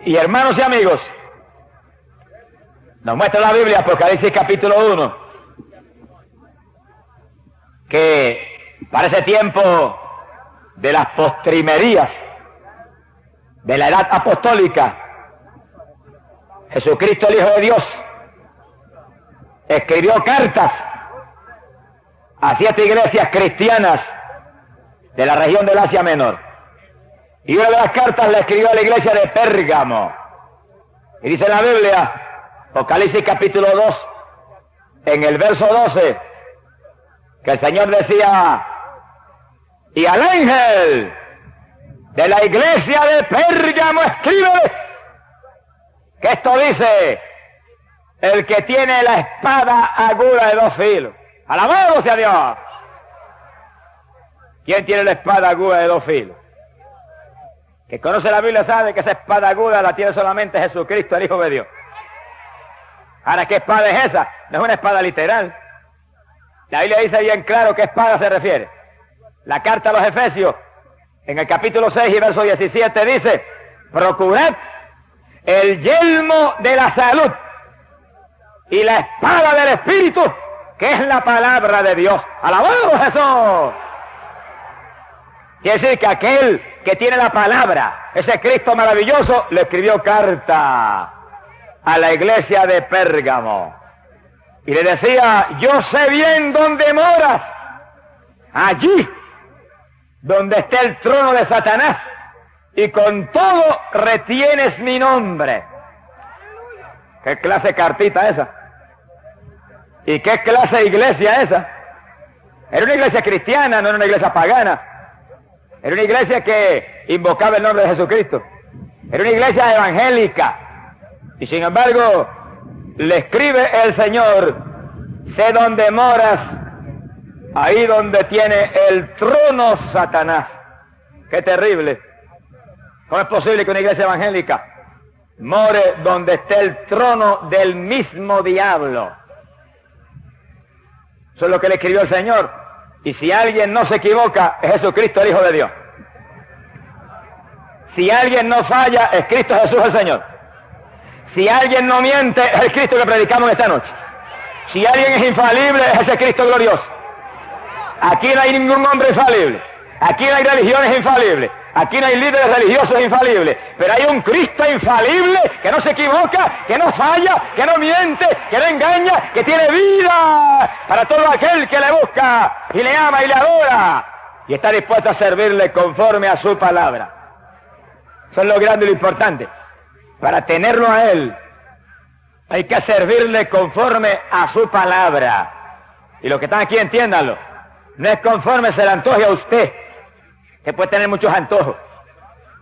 Y hermanos y amigos, nos muestra la Biblia, Apocalipsis capítulo 1, que para ese tiempo de las postrimerías de la edad apostólica, Jesucristo, el Hijo de Dios, escribió cartas a 7 iglesias cristianas de la región del Asia Menor. Y una de las cartas la escribió a la iglesia de Pérgamo. Y dice en la Biblia, Apocalipsis capítulo 2, en el verso 12, que el Señor decía: y al ángel de la iglesia de Pérgamo escribe, que esto dice el que tiene la espada aguda de 2 filos. ¡Alabado sea Dios! ¿Quién tiene la espada aguda de 2 filos? Que conoce la Biblia sabe que esa espada aguda la tiene solamente Jesucristo, el Hijo de Dios. Ahora, ¿qué espada es esa? No es una espada literal. La Biblia dice bien claro qué espada se refiere. La carta a los Efesios, en el capítulo 6 y verso 17, dice: procurad el yelmo de la salud y la espada del Espíritu, que es la palabra de Dios. ¡Alabado Jesús! Quiere decir que aquel que tiene la palabra, ese Cristo maravilloso, le escribió carta a la iglesia de Pérgamo. Y le decía: yo sé bien dónde moras, allí donde está el trono de Satanás, y con todo retienes mi nombre. ¿Qué clase de cartita esa? ¿Y qué clase de iglesia esa? Era una iglesia cristiana, no era una iglesia pagana. Era una iglesia que invocaba el nombre de Jesucristo. Era una iglesia evangélica. Y sin embargo, le escribe el Señor: sé dónde moras, ahí donde tiene el trono Satanás. ¡Qué terrible! ¿Cómo es posible que una iglesia evangélica more donde esté el trono del mismo diablo? Eso es lo que le escribió el Señor. Y si alguien no se equivoca, es Jesucristo, el Hijo de Dios. Si alguien no falla, es Cristo Jesús el Señor. Si alguien no miente, es el Cristo que predicamos esta noche. Si alguien es infalible, es ese Cristo glorioso. Aquí no hay ningún hombre infalible. Aquí no hay religiones infalibles. Aquí no hay líderes religiosos infalibles. Pero hay un Cristo infalible que no se equivoca, que no falla, que no miente, que no engaña, que tiene vida para todo aquel que le busca y le ama y le adora. Y está dispuesto a servirle conforme a su palabra. Eso es lo grande y lo importante. Para tenerlo a Él, hay que servirle conforme a su palabra. Y los que están aquí, entiéndanlo. No es conforme se le antoje a usted, que puede tener muchos antojos.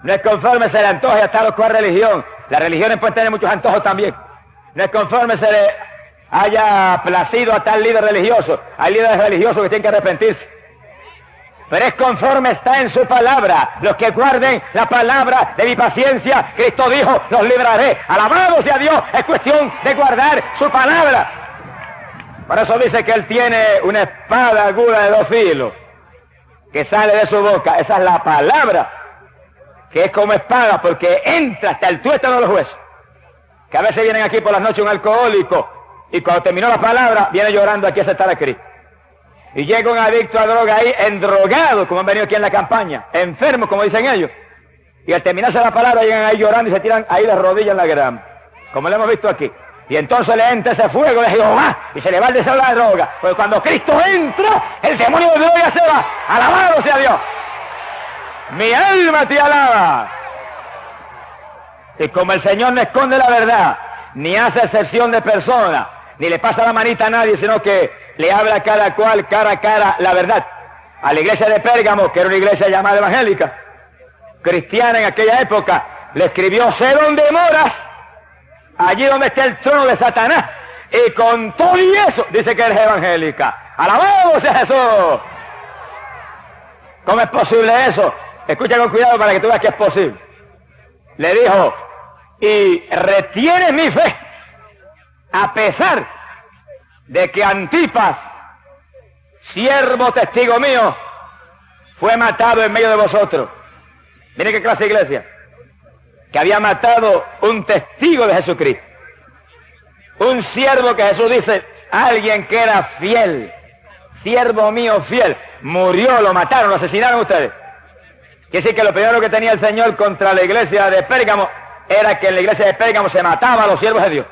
No es conforme se le antoje a tal o cual religión. Las religiones pueden tener muchos antojos también. No es conforme se le haya placido a tal líder religioso. Hay líderes religiosos que tienen que arrepentirse. Pero es conforme está en su palabra. Los que guarden la palabra de mi paciencia, Cristo dijo, los libraré. Alabado sea Dios, es cuestión de guardar su palabra. Por eso dice que Él tiene una espada aguda de 2 filos que sale de su boca. Esa es la palabra, que es como espada, porque entra hasta el tuétano de los huesos. Que a veces vienen aquí por las noches un alcohólico, y cuando terminó la palabra, viene llorando aquí a aceptar a Cristo. Y llega un adicto a droga ahí, endrogado, como han venido aquí en la campaña, enfermo, como dicen ellos. Y al terminarse la palabra, llegan ahí llorando y se tiran ahí de rodillas en la grama, como lo hemos visto aquí. Y entonces le entra ese fuego de Jehová y se le va el deseo de la droga. Porque cuando Cristo entra, el demonio de droga se va. ¡Alabado sea Dios! Mi alma te alaba. Y como el Señor no esconde la verdad, ni hace excepción de persona, ni le pasa la manita a nadie, sino que le habla a cada cual cara a cara la verdad. A la iglesia de Pérgamo, que era una iglesia llamada evangélica, cristiana en aquella época, le escribió: sé dónde moras, allí donde está el trono de Satanás. Y con todo y eso, dice que eres evangélica. ¡Alabado sea Jesús! ¿Cómo es posible eso? Escucha con cuidado para que tú veas que es posible. Le dijo: y retienes mi fe, a pesar de que Antipas, siervo testigo mío, fue matado en medio de vosotros. Mire qué clase de iglesia. que había matado un testigo de Jesucristo. Un siervo que Jesús dice, alguien que era fiel, siervo mío fiel, murió, lo mataron, lo asesinaron ustedes. Quiere decir que lo primero que tenía el Señor contra la iglesia de Pérgamo era que en la iglesia de Pérgamo se mataba a los siervos de Dios.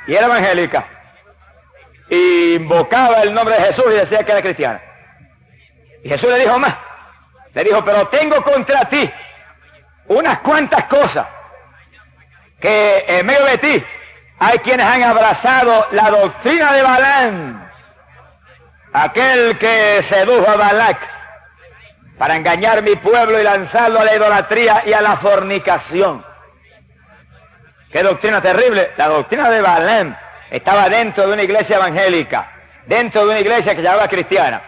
Y era evangélica. Y invocaba el nombre de Jesús y decía que era cristiana. Y Jesús le dijo más. Le dijo, pero tengo contra ti unas cuantas cosas, que en medio de ti hay quienes han abrazado la doctrina de Balaam, aquel que sedujo a Balac para engañar mi pueblo y lanzarlo a la idolatría y a la fornicación. ¡Qué doctrina terrible! La doctrina de Balaam estaba dentro de una iglesia evangélica, dentro de una iglesia que se llamaba cristiana.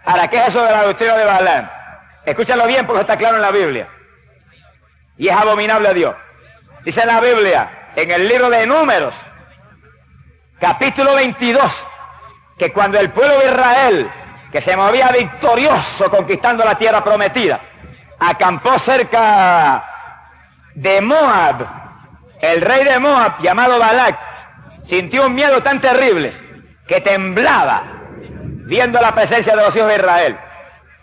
Ahora, ¿qué es eso de la doctrina de Balaam? Escúchalo bien porque está claro en la Biblia. Y es abominable a Dios. Dice la Biblia, en el libro de Números, capítulo 22, que cuando el pueblo de Israel, que se movía victorioso conquistando la tierra prometida, acampó cerca de Moab, el rey de Moab, llamado Balac, sintió un miedo tan terrible que temblaba viendo la presencia de los hijos de Israel.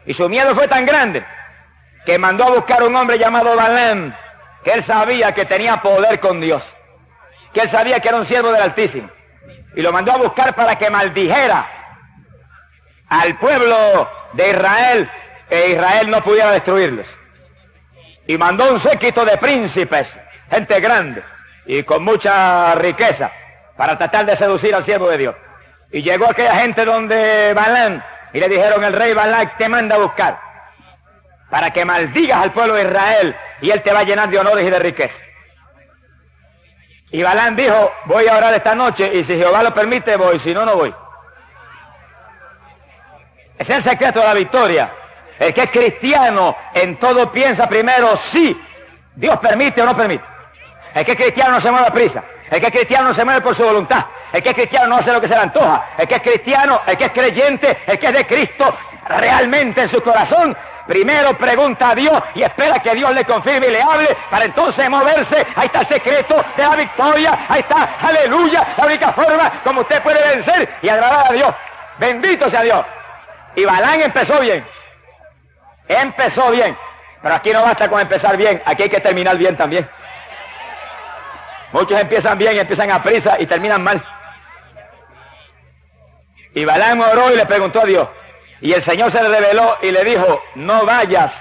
Y su miedo fue tan grande que mandó a buscar un hombre llamado Balaam, que él sabía que tenía poder con Dios, que él sabía que era un siervo del Altísimo, y lo mandó a buscar para que maldijera al pueblo de Israel, e Israel no pudiera destruirlos. Y mandó un séquito de príncipes, gente grande y con mucha riqueza, para tratar de seducir al siervo de Dios. Y llegó aquella gente donde Balaam, y le dijeron, el rey Balac te manda a buscar para que maldigas al pueblo de Israel, y él te va a llenar de honores y de riqueza. Y Balaam dijo, voy a orar esta noche, y si Jehová lo permite voy, si no, no voy. Ese es el secreto de la victoria. El que es cristiano en todo piensa primero si Dios permite o no permite. El que es cristiano no se mueve a prisa. El que es cristiano no se mueve por su voluntad. El que es cristiano no hace lo que se le antoja. El que es cristiano, el que es creyente, el que es de Cristo realmente en su corazón, primero pregunta a Dios y espera que Dios le confirme y le hable para entonces moverse. Ahí está el secreto de la victoria. Ahí está, aleluya, la única forma como usted puede vencer y agradar a Dios. Bendito sea Dios. Y Balaam empezó bien. Empezó bien. Pero aquí no basta con empezar bien, aquí hay que terminar bien también. Muchos empiezan bien y empiezan a prisa y terminan mal. Y Balaam oró y le preguntó a Dios. Y el Señor se le reveló y le dijo, no vayas,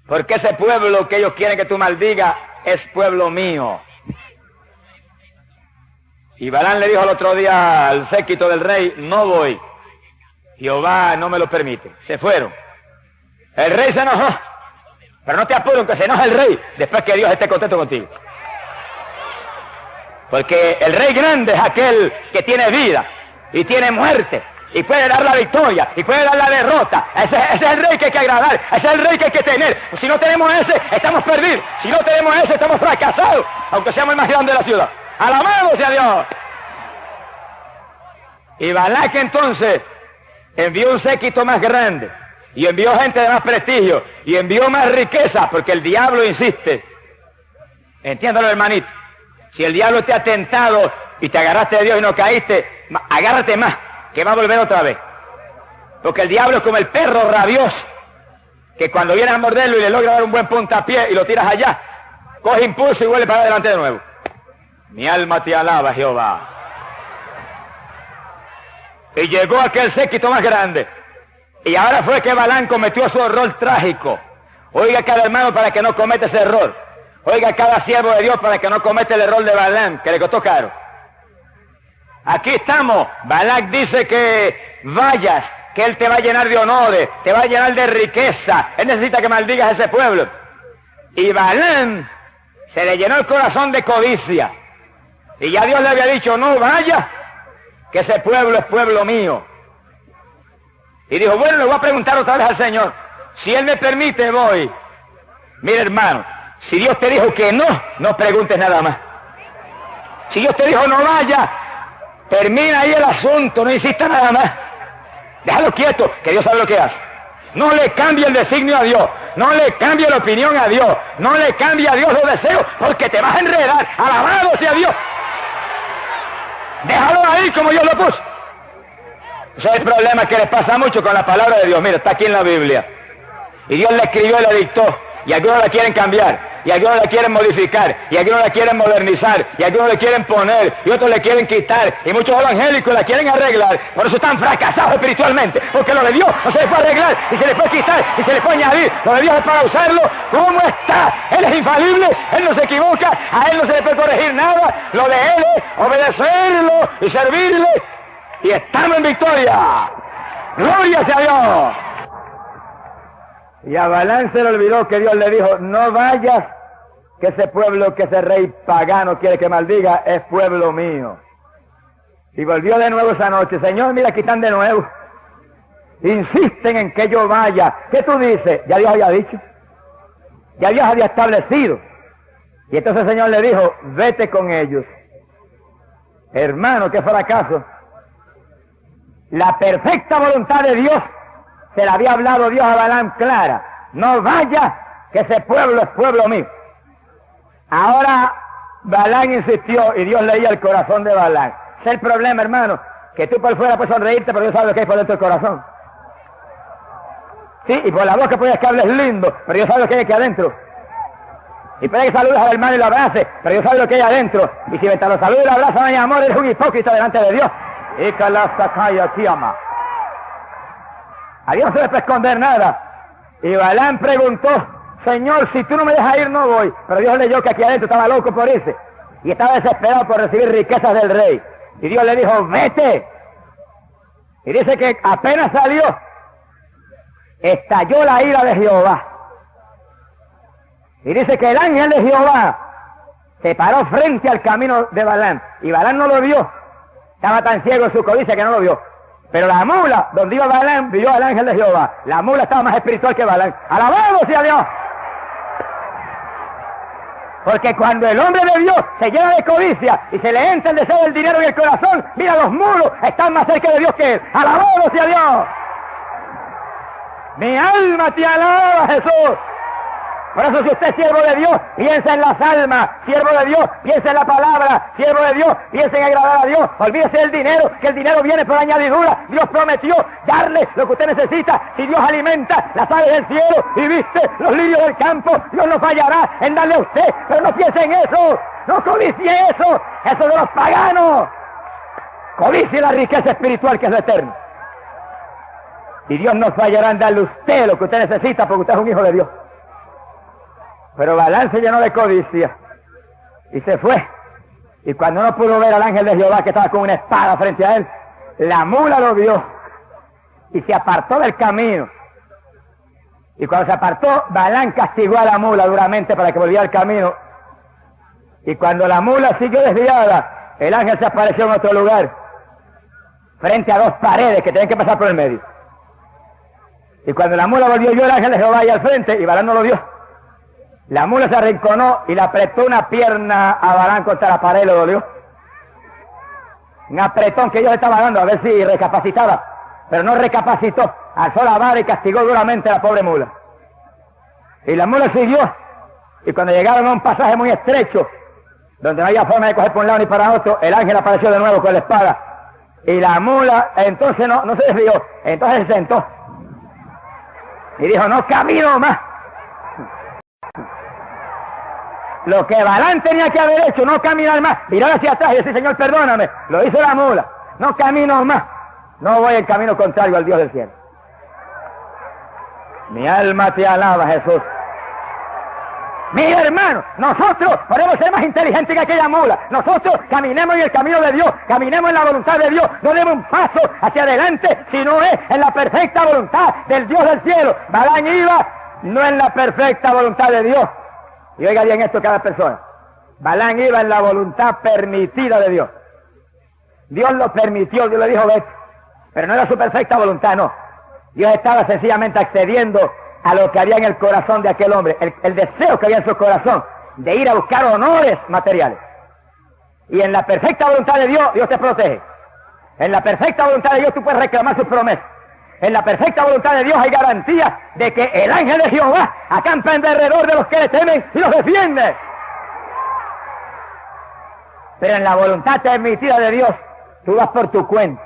porque ese pueblo que ellos quieren que tú maldigas es pueblo mío. Y Balaam le dijo al otro día al séquito del rey, no voy. Jehová no me lo permite. Se fueron. El rey se enojó. Pero no te apures que se enoje el rey después que Dios esté contento contigo. Porque el rey grande es aquel que tiene vida y tiene muerte y puede dar la victoria y puede dar la derrota. Ese es el rey que hay que agradar, ese es el rey que hay que tener. Si no tenemos ese, estamos perdidos. Si no tenemos ese, estamos fracasados, aunque seamos el más grande de la ciudad. ¡Alabado sea Dios! Y Balac entonces envió un séquito más grande y envió gente de más prestigio y envió más riqueza, porque el diablo insiste. Entiéndalo, hermanito. Si el diablo te ha tentado y te agarraste de Dios y no caíste, agárrate más, que va a volver otra vez. Porque el diablo es como el perro rabioso, que cuando vienes a morderlo y le logra dar un buen puntapié y lo tiras allá, coge impulso y vuelve para adelante de nuevo. Mi alma te alaba, Jehová. Y llegó aquel séquito más grande. Y ahora fue que Balaam cometió su error trágico. Oiga cada hermano para que no cometa ese error. Oiga cada siervo de Dios para que no cometa el error de Balaam, que le costó caro. Aquí estamos. Balac dice que vayas, que él te va a llenar de honores, te va a llenar de riqueza. Él necesita que maldigas a ese pueblo. Y Balaam se le llenó el corazón de codicia. Y ya Dios le había dicho, no vaya, que ese pueblo es pueblo mío. Y dijo, bueno, le voy a preguntar otra vez al Señor. Si Él me permite, voy. Mire, hermano, si Dios te dijo que no, no preguntes nada más. Si Dios te dijo no vaya, termina ahí el asunto, no insista nada más. Déjalo quieto, que Dios sabe lo que hace. No le cambie el designio a Dios. No le cambie la opinión a Dios. No le cambie a Dios los deseos, porque te vas a enredar. Alabado sea Dios. Déjalo ahí como Dios lo puso. Ese es el problema que les pasa mucho con la palabra de Dios. Mira, está aquí en la Biblia. Y Dios la escribió y la dictó. Y algunos la quieren cambiar. Y algunos la quieren modificar. Y algunos la quieren modernizar. Y algunos le quieren poner. Y otros le quieren quitar. Y muchos evangélicos la quieren arreglar. Por eso están fracasados espiritualmente. Porque lo de Dios no se les puede arreglar. Y se les puede quitar. Y se les puede añadir. Lo de Dios es para usarlo como está. Él es infalible. Él no se equivoca. A Él no se le puede corregir nada. Lo de Él es obedecerlo y servirle. Y estamos en victoria. ¡Gloria sea a Dios! Y a Balaam se le olvidó que Dios le dijo, no vayas, que ese pueblo que ese rey pagano quiere que maldiga es pueblo mío. Y volvió de nuevo esa noche. Señor, mira, aquí están de nuevo. Insisten en que yo vaya. ¿Qué tú dices? Ya Dios había dicho. Ya Dios había establecido. Y entonces el Señor le dijo, vete con ellos. Hermano, qué fracaso. La perfecta voluntad de Dios se la había hablado Dios a Balaam clara. No vaya, que ese pueblo es pueblo mío. Ahora Balaam insistió y Dios leía el corazón de Balaam. Ese es el problema, hermano, que tú por fuera puedes sonreírte, pero Dios sabe lo que hay por dentro del corazón. Sí, y por la boca puedes que hables lindo, pero Dios sabe lo que hay aquí adentro. Y puede que saludes al hermano y lo abraces, pero Dios sabe lo que hay adentro. Y si mientras lo saludas y lo abrazas, no hay amor, eres un hipócrita delante de Dios. Y Kalasakaya Tiama. A Dios no se le puede esconder nada. Y Balaam preguntó, Señor, si tú no me dejas ir, no voy. Pero Dios leyó que aquí adentro estaba loco por irse. Y estaba desesperado por recibir riquezas del rey. Y Dios le dijo, vete. Y dice que apenas salió, estalló la ira de Jehová. Y dice que el ángel de Jehová se paró frente al camino de Balaam. Y Balaam no lo vio. Estaba tan ciego en su codicia que no lo vio. Pero la mula, donde iba Balaam, vio al ángel de Jehová. La mula estaba más espiritual que Balaam. ¡Alabado sea Dios! Porque cuando el hombre de Dios se llena de codicia y se le entra el deseo del dinero en el corazón, mira, los mulos están más cerca de Dios que él. ¡Alabado sea Dios! Mi alma te alaba, Jesús. Por eso, si usted es siervo de Dios, piensa en las almas. Siervo de Dios, piensa en la palabra. Siervo de Dios, piensa en agradar a Dios. Olvídese del dinero, que el dinero viene por añadidura. Dios prometió darle lo que usted necesita. Si Dios alimenta las aves del cielo y viste los lirios del campo, Dios no fallará en darle a usted. Pero no piense en eso. No codicie eso. Eso de los paganos. Codicie la riqueza espiritual que es lo eterno. Y Dios no fallará en darle a usted lo que usted necesita porque usted es un hijo de Dios. Pero Balaam se llenó de codicia y se fue. Y cuando no pudo ver al ángel de Jehová que estaba con una espada frente a él, la mula lo vio y se apartó del camino. Y cuando se apartó, Balaam castigó a la mula duramente para que volviera al camino. Y cuando la mula siguió desviada, el ángel se apareció en otro lugar, frente a dos paredes que tenían que pasar por el medio. Y cuando la mula volvió, vio el ángel de Jehová ahí al frente y Balaam no lo vio. La mula se arrinconó y le apretó una pierna a Balaam contra la pared y lo dolió. Un apretón que Dios le estaba dando a ver si recapacitaba. Pero no recapacitó. Alzó la vara y castigó duramente a la pobre mula. Y la mula siguió. Y cuando llegaron a un pasaje muy estrecho, donde no había forma de coger por un lado ni para otro, el ángel apareció de nuevo con la espada. Y la mula entonces no se desvió. Entonces se sentó. Y dijo, no camino más. Lo que Balaam tenía que haber hecho, no caminar más, mirar hacia atrás y decir, Señor, perdóname, lo hizo la mula, no camino más, no voy el camino contrario al Dios del cielo. Mi alma te alaba, Jesús. Mira, hermano, nosotros podemos ser más inteligentes que aquella mula. Nosotros caminemos en el camino de Dios, caminemos en la voluntad de Dios, no demos un paso hacia adelante si no es en la perfecta voluntad del Dios del cielo. Balaam iba no en la perfecta voluntad de Dios. Y oiga bien esto cada persona. Balaam iba en la voluntad permitida de Dios. Dios lo permitió, Dios le dijo, vete. Pero no era su perfecta voluntad, no. Dios estaba sencillamente accediendo a lo que había en el corazón de aquel hombre, el deseo que había en su corazón, de ir a buscar honores materiales. Y en la perfecta voluntad de Dios, Dios te protege. En la perfecta voluntad de Dios tú puedes reclamar sus promesas. en la perfecta voluntad de Dios hay garantía de que el ángel de Jehová acampa en alrededor de los que le temen y los defiende. Pero en la voluntad permitida de Dios, tú vas por tu cuenta,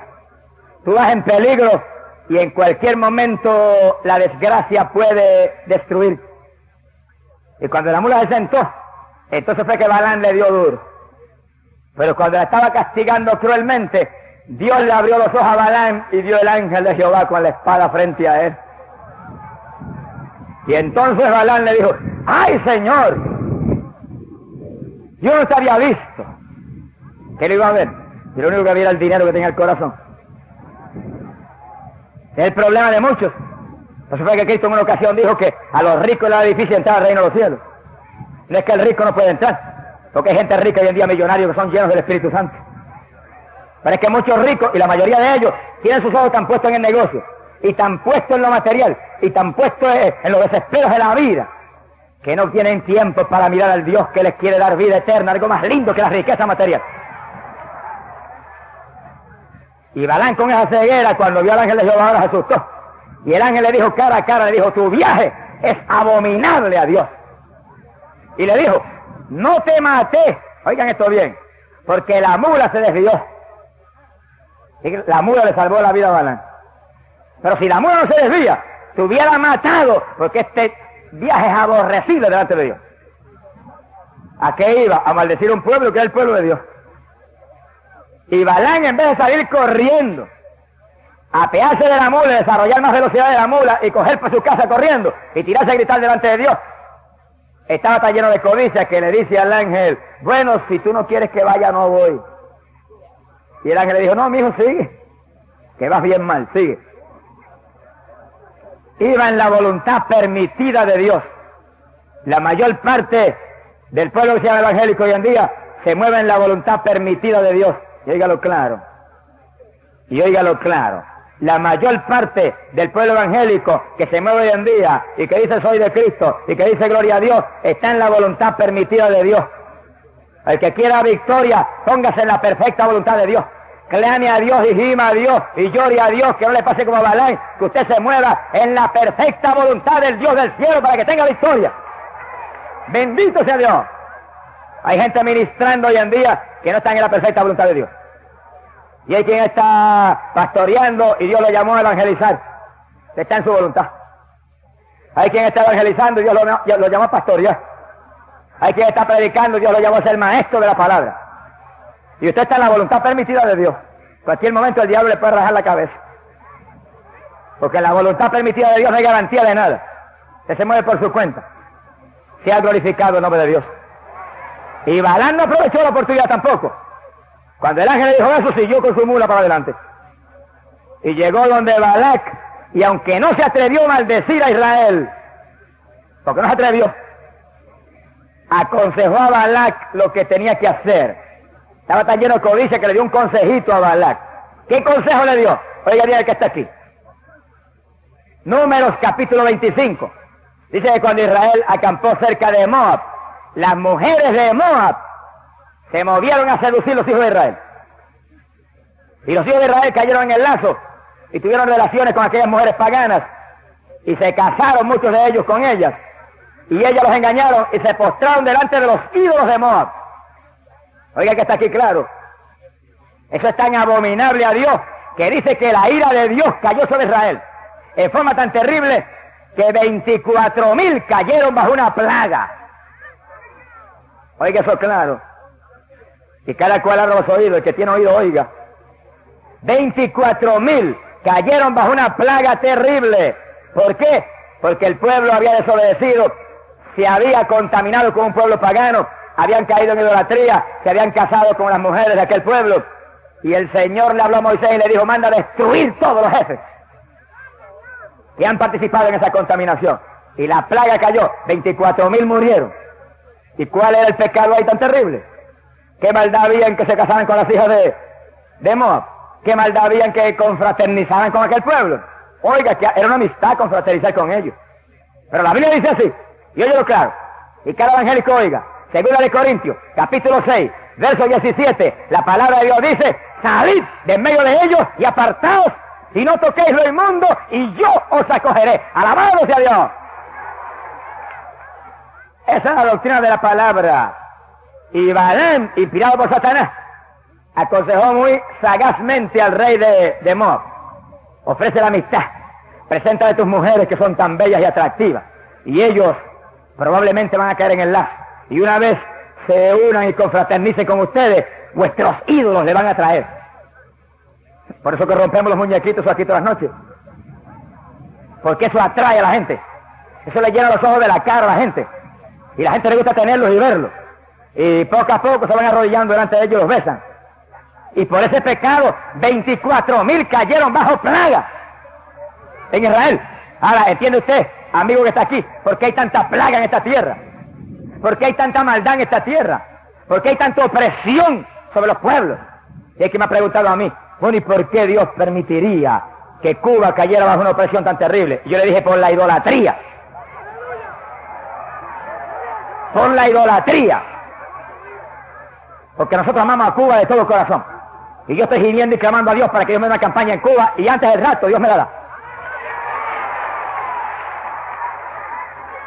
tú vas en peligro y en cualquier momento la desgracia puede destruir. Y cuando la mula se sentó, entonces fue que Balaam le dio duro. Pero cuando la estaba castigando cruelmente, Dios le abrió los ojos a Balaam y dio el ángel de Jehová con la espada frente a él. Y entonces Balaam le dijo: ¡ay, Señor! Yo no te había visto. ¿Qué le iba a ver? Y lo único que había era el dinero que tenía el corazón. Es el problema de muchos. Eso fue que Cristo en una ocasión dijo que a los ricos era difícil entrar al reino de los cielos. No es que el rico no puede entrar, porque hay gente rica hoy en día, millonarios, que son llenos del Espíritu Santo. Pero es que muchos ricos, y la mayoría de ellos, tienen sus ojos tan puestos en el negocio, y tan puestos en lo material, y tan puestos en los desesperos de la vida, que no tienen tiempo para mirar al Dios que les quiere dar vida eterna, algo más lindo que la riqueza material. Y Balaam, con esa ceguera, cuando vio al ángel de Jehová, ahora se asustó. Y el ángel le dijo cara a cara, le dijo: tu viaje es abominable a Dios. Y le dijo: no te maté, oigan esto bien, porque la mula se desvió. Y la mula le salvó la vida a Balaam. Pero si la mula no se desvía, te hubiera matado, porque este viaje es aborrecible delante de Dios. ¿A qué iba? A maldecir un pueblo que es el pueblo de Dios. Y Balaam, en vez de salir corriendo, apearse de la mula, desarrollar más velocidad de la mula y coger por su casa corriendo y tirarse a gritar delante de Dios, estaba tan lleno de codicia que le dice al ángel: bueno, si tú no quieres que vaya, no voy. Y el ángel le dijo: no, mijo, sigue, que vas bien mal, sigue. Iba en la voluntad permitida de Dios. La mayor parte del pueblo que se llama evangélico hoy en día se mueve en la voluntad permitida de Dios. Y óigalo claro. Y óigalo claro. La mayor parte del pueblo evangélico que se mueve hoy en día y que dice soy de Cristo y que dice gloria a Dios, está en la voluntad permitida de Dios. El que quiera victoria, póngase en la perfecta voluntad de Dios. Clame a Dios y gima a Dios y llore a Dios, que no le pase como a Balaam, que usted se mueva en la perfecta voluntad del Dios del cielo para que tenga victoria. Bendito sea Dios. Hay gente ministrando hoy en día que no están en la perfecta voluntad de Dios. Y hay quien está pastoreando y Dios lo llamó a evangelizar. Está en su voluntad. Hay quien está evangelizando y Dios lo llamó a pastorear. Hay quien está predicando y Dios lo llamó a ser maestro de la palabra. Y usted está en la voluntad permitida de Dios. En cualquier momento el diablo le puede rajar la cabeza. Porque la voluntad permitida de Dios no hay garantía de nada. Usted se mueve por su cuenta. Sea glorificado el nombre de Dios. Y Balaam no aprovechó la oportunidad tampoco. Cuando el ángel le dijo eso, siguió con su mula para adelante. Y llegó donde Balac, y aunque no se atrevió a maldecir a Israel, porque no se atrevió, aconsejó a Balac lo que tenía que hacer. Estaba tan lleno de codicia que le dio un consejito a Balac. ¿Qué consejo le dio? Oiga bien el que está aquí. Números capítulo 25. Dice que cuando Israel acampó cerca de Moab, las mujeres de Moab se movieron a seducir los hijos de Israel. Y los hijos de Israel cayeron en el lazo y tuvieron relaciones con aquellas mujeres paganas y se casaron muchos de ellos con ellas. Y ellas los engañaron y se postraron delante de los ídolos de Moab. Oiga que está aquí claro. Eso es tan abominable a Dios que dice que la ira de Dios cayó sobre Israel en forma tan terrible que 24,000 cayeron bajo una plaga. Oiga eso claro. Y cada cual abra los oídos, el que tiene oído oiga. 24,000 cayeron bajo una plaga terrible. ¿Por qué? Porque el pueblo había desobedecido, se había contaminado con un pueblo pagano, habían caído en idolatría, se habían casado con las mujeres de aquel pueblo. Y el Señor le habló a Moisés y le dijo: manda a destruir todos los jefes que han participado en esa contaminación. Y la plaga cayó, 24,000 murieron. ¿Y cuál era el pecado ahí tan terrible? ¿Qué maldad había en que se casaran con las hijas de Moab? ¿Qué maldad había en que confraternizaran con aquel pueblo? Oiga, que era una amistad confraternizar con ellos. Pero la Biblia dice así, y óyelo claro, y cada evangélico oiga, segunda de Corintios, capítulo 6, verso 17, la palabra de Dios dice: salid de en medio de ellos y apartaos y no toquéis lo inmundo, y yo os acogeré. ¡Alabado sea Dios! Esa es la doctrina de la palabra. Y Balaam, inspirado por Satanás, aconsejó muy sagazmente al rey de Moab. Ofrece la amistad. Preséntale a tus mujeres que son tan bellas y atractivas. Y ellos probablemente van a caer en el lazo. Y una vez se unan y confraternicen con ustedes, vuestros ídolos le van a traer. Por eso que rompemos los muñequitos aquí todas las noches. Porque eso atrae a la gente. Eso le llena los ojos de la cara a la gente. Y la gente le gusta tenerlos y verlos. Y poco a poco se van arrodillando delante de ellos y los besan. Y por ese pecado, 24,000 cayeron bajo plaga en Israel. Ahora, ¿entiende usted, amigo que está aquí, por qué hay tanta plaga en esta tierra? ¿Por qué hay tanta maldad en esta tierra? ¿Por qué hay tanta opresión sobre los pueblos? Y es que me ha preguntado a mí, bueno, ¿y por qué Dios permitiría que Cuba cayera bajo una opresión tan terrible? Y yo le dije, por la idolatría. Por la idolatría. Porque nosotros amamos a Cuba de todo corazón. Y yo estoy gimiendo y clamando a Dios para que Dios me dé una campaña en Cuba, y antes del rato Dios me la da.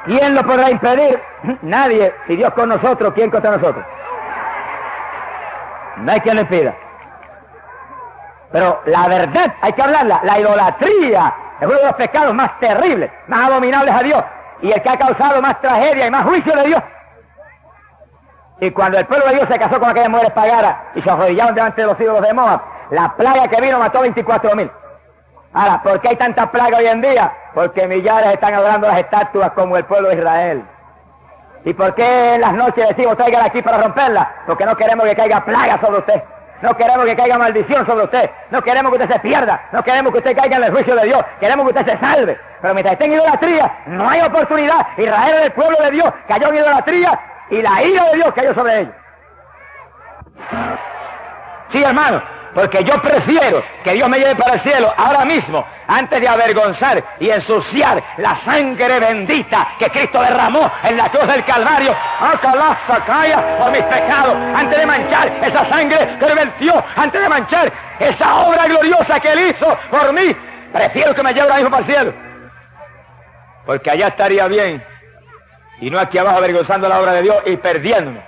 ¿Quién lo podrá impedir? Nadie. Si Dios con nosotros, ¿quién contra nosotros? No hay quien lo impida. Pero la verdad hay que hablarla. La idolatría es uno de los pecados más terribles, más abominables a Dios, y el que ha causado más tragedia y más juicio de Dios. Y cuando el pueblo de Dios se casó con aquellas mujeres paganas y se arrodillaron delante de los ídolos de Moab, la plaga que vino mató 24,000. Ahora, ¿por qué hay tanta plaga hoy en día? Porque millares están adorando las estatuas como el pueblo de Israel. ¿Y por qué en las noches decimos traigan aquí para romperla? Porque no queremos que caiga plaga sobre usted. No queremos que caiga maldición sobre usted. No queremos que usted se pierda. No queremos que usted caiga en el juicio de Dios. Queremos que usted se salve. Pero mientras esté en idolatría, no hay oportunidad. Israel es el pueblo de Dios, cayó en idolatría y la ira de Dios cayó sobre ellos. Sí, hermano, porque yo prefiero que Dios me lleve para el cielo ahora mismo, antes de avergonzar y ensuciar la sangre bendita que Cristo derramó en la cruz del Calvario, por mis pecados, antes de manchar esa sangre que Él vertió, antes de manchar esa obra gloriosa que Él hizo por mí. Prefiero que me lleve ahora mismo para el cielo, porque allá estaría bien, y no aquí abajo avergonzando la obra de Dios y perdiéndome.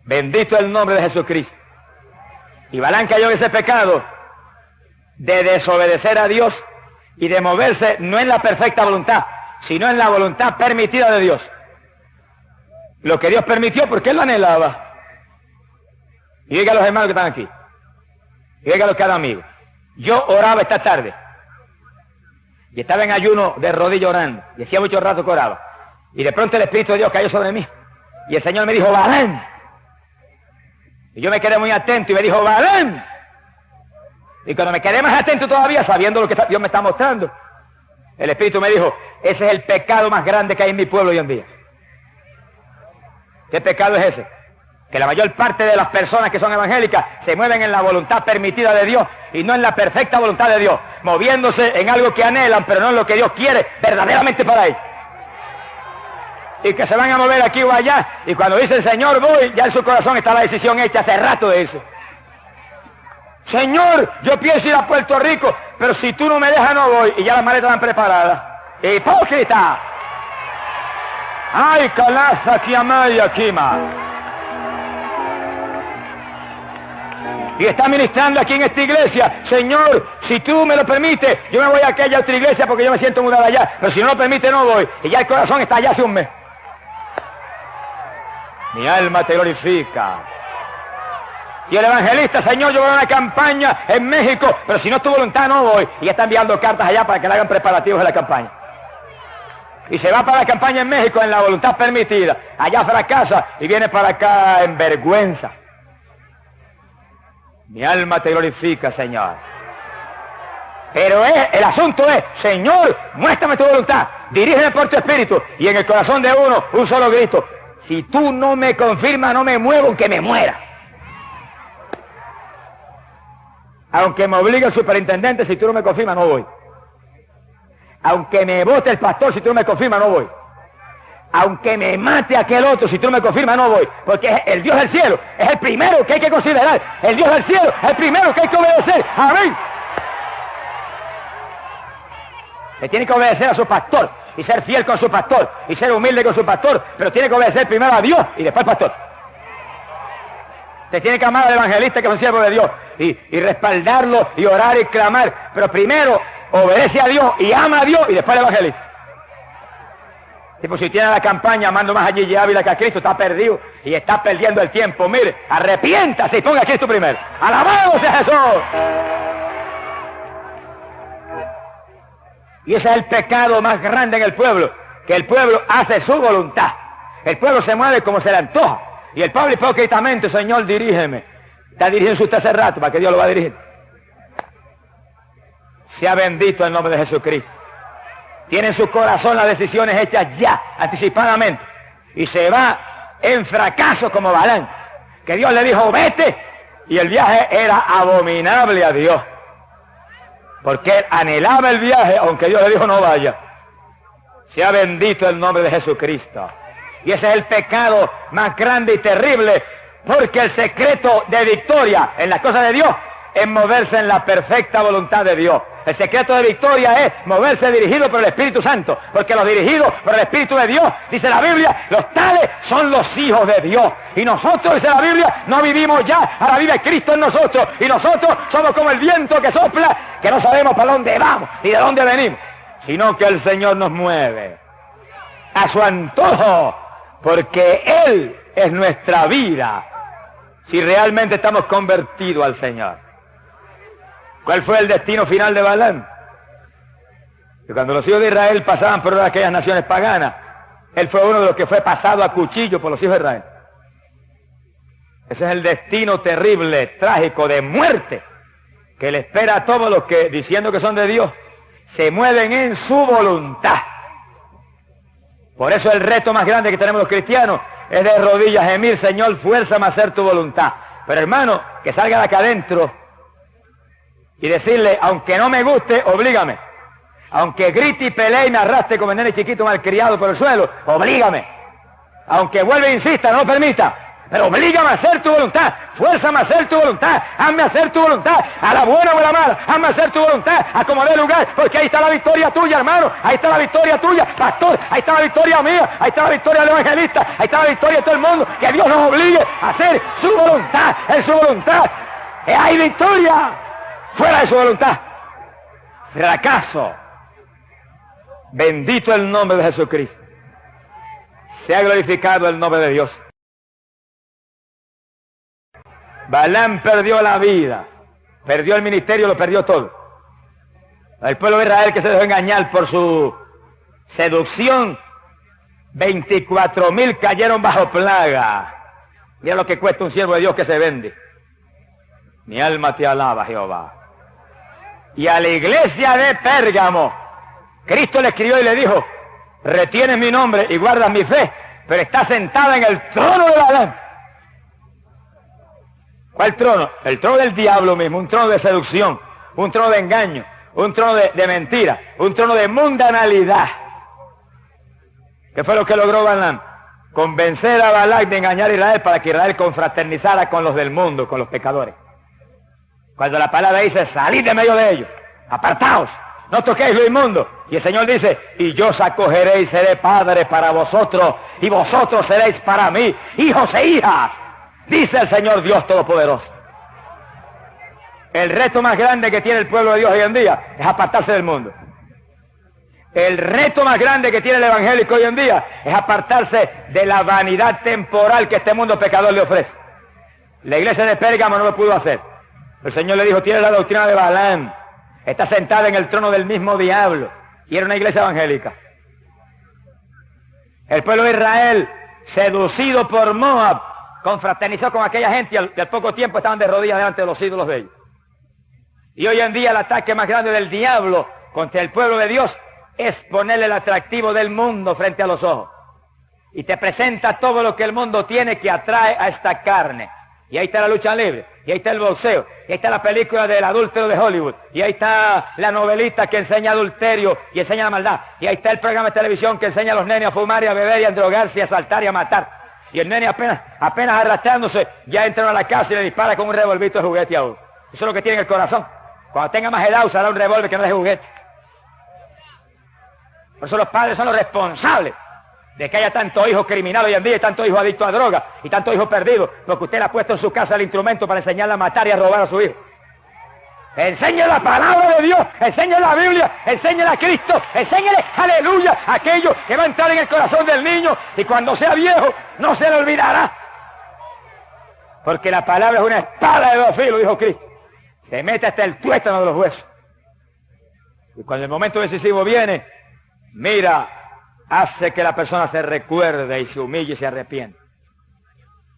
Bendito el nombre de Jesucristo. Y Balaam cayó en ese pecado de desobedecer a Dios y de moverse no en la perfecta voluntad, sino en la voluntad permitida de Dios. Lo que Dios permitió porque Él lo anhelaba. Y diga a los hermanos que están aquí, y diga a los cada amigo, yo oraba esta tarde y estaba en ayuno de rodillas orando, y hacía mucho rato que oraba, y de pronto el Espíritu de Dios cayó sobre mí y el Señor me dijo, Balaam. Y yo me quedé muy atento y me dijo, Balaam. Y cuando me quedé más atento todavía, sabiendo lo que Dios me está mostrando, el Espíritu me dijo, ese es el pecado más grande que hay en mi pueblo hoy en día. ¿Qué pecado es ese? Que la mayor parte de las personas que son evangélicas se mueven en la voluntad permitida de Dios y no en la perfecta voluntad de Dios, moviéndose en algo que anhelan, pero no en lo que Dios quiere verdaderamente para ellos. Y que se van a mover aquí o allá, y cuando dicen Señor voy, ya en su corazón está la decisión hecha hace rato de eso. Señor, yo pienso ir a Puerto Rico, pero si tú no me dejas no voy, y ya las maletas están preparadas. ¡Hipócrita! ¡Ay, calaza, kiamaya, kima! Y está ministrando aquí en esta iglesia, Señor, si tú me lo permites, yo me voy a aquella otra iglesia porque yo me siento mudado allá, pero si no lo permite no voy, y ya el corazón está allá hace un mes. Mi alma te glorifica. Y el evangelista, Señor, yo voy a una campaña en México, pero si no es tu voluntad no voy. Y ya está enviando cartas allá para que le hagan preparativos de la campaña. Y se va para la campaña en México en la voluntad permitida. Allá fracasa y viene para acá en vergüenza. Mi alma te glorifica, Señor. Pero el asunto es, Señor, muéstrame tu voluntad, dirígeme por tu espíritu. Y en el corazón de uno, un solo grito, si tú no me confirmas, no me muevo, aunque me muera. Aunque me obligue el superintendente, si tú no me confirmas, no voy. Aunque me vote el pastor, si tú no me confirmas, no voy. Aunque me mate aquel otro, si tú no me confirmas, no voy. Porque el Dios del cielo es el primero que hay que considerar. El Dios del cielo es el primero que hay que obedecer. Amén. Le tiene que obedecer a su pastor y ser fiel con su pastor y ser humilde con su pastor, pero tiene que obedecer primero a Dios y después al pastor. Usted tiene que amar al evangelista, que es un siervo de Dios, y respaldarlo y orar y clamar, pero primero obedece a Dios y ama a Dios y después al evangelista. Tipo, si tiene la campaña amando más a Gigi Ávila que a Cristo, está perdido y está perdiendo el tiempo. Mire, arrepiéntase y ponga a Cristo primero. ¡Alabado sea Jesús! Y ese es el pecado más grande en el pueblo, que el pueblo hace su voluntad. El pueblo se mueve como se le antoja. Y el pueblo hipócritamente, Señor, dirígeme. Está dirigiendo usted hace rato, ¿para qué Dios lo va a dirigir? Sea bendito el nombre de Jesucristo. Tiene en su corazón las decisiones hechas ya, anticipadamente. Y se va en fracaso como Balán, que Dios le dijo, vete. Y el viaje era abominable a Dios. Porque él anhelaba el viaje, aunque Dios le dijo no vaya. Sea bendito el nombre de Jesucristo. Y ese es el pecado más grande y terrible, porque el secreto de victoria en las cosas de Dios es moverse en la perfecta voluntad de Dios. El secreto de victoria es moverse dirigido por el Espíritu Santo, porque los dirigidos por el Espíritu de Dios, dice la Biblia, los tales son los hijos de Dios. Y nosotros, dice la Biblia, no vivimos ya, ahora vive Cristo en nosotros. Y nosotros somos como el viento que sopla, que no sabemos para dónde vamos y de dónde venimos, sino que el Señor nos mueve a su antojo, porque Él es nuestra vida, si realmente estamos convertidos al Señor. ¿Cuál fue el destino final de Balaam? Que cuando los hijos de Israel pasaban por aquellas naciones paganas, él fue uno de los que fue pasado a cuchillo por los hijos de Israel. Ese es el destino terrible, trágico, de muerte, que le espera a todos los que, diciendo que son de Dios, se mueven en su voluntad. Por eso el reto más grande que tenemos los cristianos es de rodillas gemir, Señor, fuérzame a hacer tu voluntad. Pero hermano, que salga de acá adentro y decirle, aunque no me guste, oblígame. Aunque grite y pelee y me arrastre como el nene chiquito malcriado por el suelo, oblígame. Aunque vuelva e insista, no lo permita, pero oblígame a hacer tu voluntad, fuérzame a hacer tu voluntad, hazme hacer tu voluntad, a la buena o a la mala, hazme hacer tu voluntad, a como dé lugar, porque ahí está la victoria tuya, hermano, ahí está la victoria tuya, pastor, ahí está la victoria mía, ahí está la victoria del evangelista, ahí está la victoria de todo el mundo, que Dios nos obligue a hacer su voluntad, en su voluntad, hay victoria, fuera de su voluntad, fracaso. Bendito el nombre de Jesucristo. Sea glorificado el nombre de Dios. Balaam perdió la vida, perdió el ministerio, lo perdió todo. El pueblo de Israel, que se dejó engañar por su seducción, 24,000 cayeron bajo plaga. Mira lo que cuesta un siervo de Dios que se vende. Mi alma te alaba, Jehová. Y a la iglesia de Pérgamo, Cristo le escribió y le dijo, retienes mi nombre y guardas mi fe, pero está sentada en el trono de Balaam. ¿Cuál trono? El trono del diablo mismo, un trono de seducción, un trono de engaño, un trono de mentira, un trono de mundanalidad. ¿Qué fue lo que logró Balaam? Convencer a Balac de engañar a Israel para que Israel confraternizara con los del mundo, con los pecadores. Cuando la palabra dice, salid de medio de ellos, apartaos, no toquéis lo inmundo. Y el Señor dice, y yo os acogeré y seré padre para vosotros, y vosotros seréis para mí, hijos e hijas, dice el Señor Dios Todopoderoso. El reto más grande que tiene el pueblo de Dios hoy en día es apartarse del mundo. El reto más grande que tiene el evangélico hoy en día es apartarse de la vanidad temporal que este mundo pecador le ofrece. La iglesia de Pérgamo no lo pudo hacer. El Señor le dijo, tiene la doctrina de Balaam, está sentada en el trono del mismo diablo, y era una iglesia evangélica. El pueblo de Israel, seducido por Moab, confraternizó con aquella gente y al poco tiempo estaban de rodillas delante de los ídolos de ellos. Y hoy en día el ataque más grande del diablo contra el pueblo de Dios es ponerle el atractivo del mundo frente a los ojos. Y te presenta todo lo que el mundo tiene que atrae a esta carne. Y ahí está la lucha libre, y ahí está el boxeo, y ahí está la película del adúltero de Hollywood, y ahí está la novelista que enseña adulterio y enseña la maldad, y ahí está el programa de televisión que enseña a los nenes a fumar y a beber y a drogarse y a asaltar y a matar. Y el nene apenas arrastrándose, ya entra a la casa y le dispara con un revolvito de juguete a uno. Eso es lo que tiene en el corazón. Cuando tenga más edad usará un revólver que no es de juguete. Por eso los padres son los responsables de que haya tanto hijo criminal hoy en día y tanto hijo adicto a droga y tanto hijo perdido, porque usted le ha puesto en su casa el instrumento para enseñarle a matar y a robar a su hijo. Enséñele la palabra de Dios, enséñele la Biblia, enséñele a Cristo, enséñele, aleluya, aquello que va a entrar en el corazón del niño y cuando sea viejo no se le olvidará. Porque la palabra es una espada de dos filos, dijo Cristo. Se mete hasta el tuétano de los huesos. Y cuando el momento decisivo viene, mira, hace que la persona se recuerde y se humille y se arrepienta.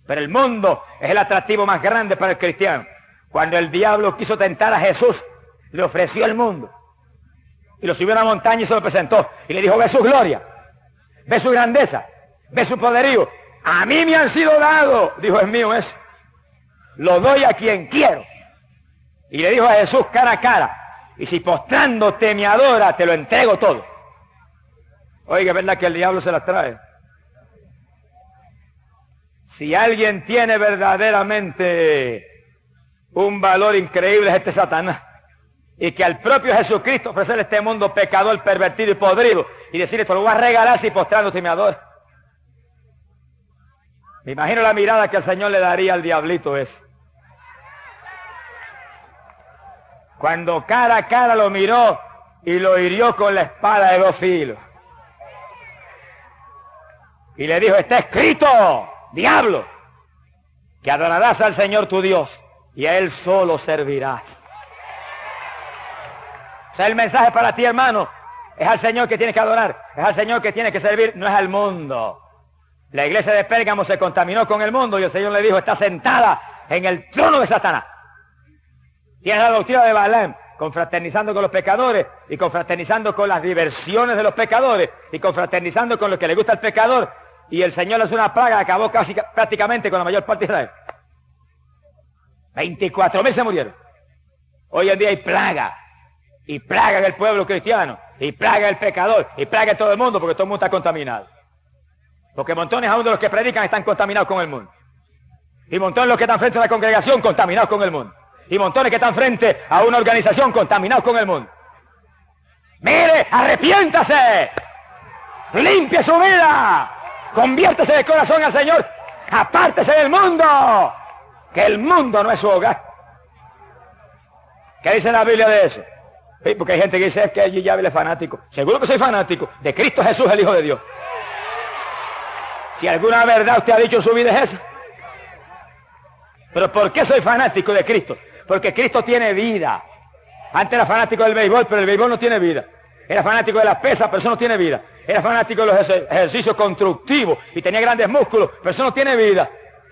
Pero el mundo es el atractivo más grande para el cristiano. Cuando el diablo quiso tentar a Jesús, le ofreció el mundo. Y lo subió a una montaña y se lo presentó. Y le dijo, ve su gloria, ve su grandeza, ve su poderío. A mí me han sido dados, dijo, es mío eso. Lo doy a quien quiero. Y le dijo a Jesús cara a cara, y si postrándote me adora, te lo entrego todo. Oiga, es verdad que el diablo se las trae. Si alguien tiene verdaderamente un valor increíble es este Satanás. Y que al propio Jesucristo ofrecerle este mundo pecador, pervertido y podrido, y decirle, te lo voy a regalar si postrándote me adora. Me imagino la mirada que el Señor le daría al diablito ese. Cuando cara a cara lo miró y lo hirió con la espada de dos filos. Y le dijo, está escrito, diablo, que adorarás al Señor tu Dios y a Él solo servirás. O sea, el mensaje para ti, hermano, es al Señor que tienes que adorar, es al Señor que tienes que servir, no es al mundo. La iglesia de Pérgamo se contaminó con el mundo y el Señor le dijo, está sentada en el trono de Satanás. Tienes la doctrina de Balaam, confraternizando con los pecadores y confraternizando con las diversiones de los pecadores y confraternizando con lo que le gusta al pecador. Y el Señor es una plaga, acabó casi prácticamente con la mayor parte de Israel. 24.000 se murieron. Hoy en día hay plaga, y plaga en el pueblo cristiano, y plaga en el pecador, y plaga en todo el mundo, porque todo el mundo está contaminado. Porque montones aún de los que predican están contaminados con el mundo. Y montones de los que están frente a la congregación contaminados con el mundo. Y montones que están frente a una organización contaminados con el mundo. Mire, arrepiéntase, limpie su vida, conviértese de corazón al Señor, apártese del mundo, que el mundo no es su hogar. ¿Qué dice la Biblia de eso? Sí, porque hay gente que dice, es que allí ya es fanático. Seguro que soy fanático de Cristo Jesús, el Hijo de Dios. Si alguna verdad usted ha dicho en su vida es esa. ¿Pero por qué soy fanático de Cristo? Porque Cristo tiene vida. Antes era fanático del béisbol, pero el béisbol no tiene vida. Era fanático de las pesas, pero eso no tiene vida. Era fanático de los ejercicios constructivos y tenía grandes músculos, pero eso no tiene vida.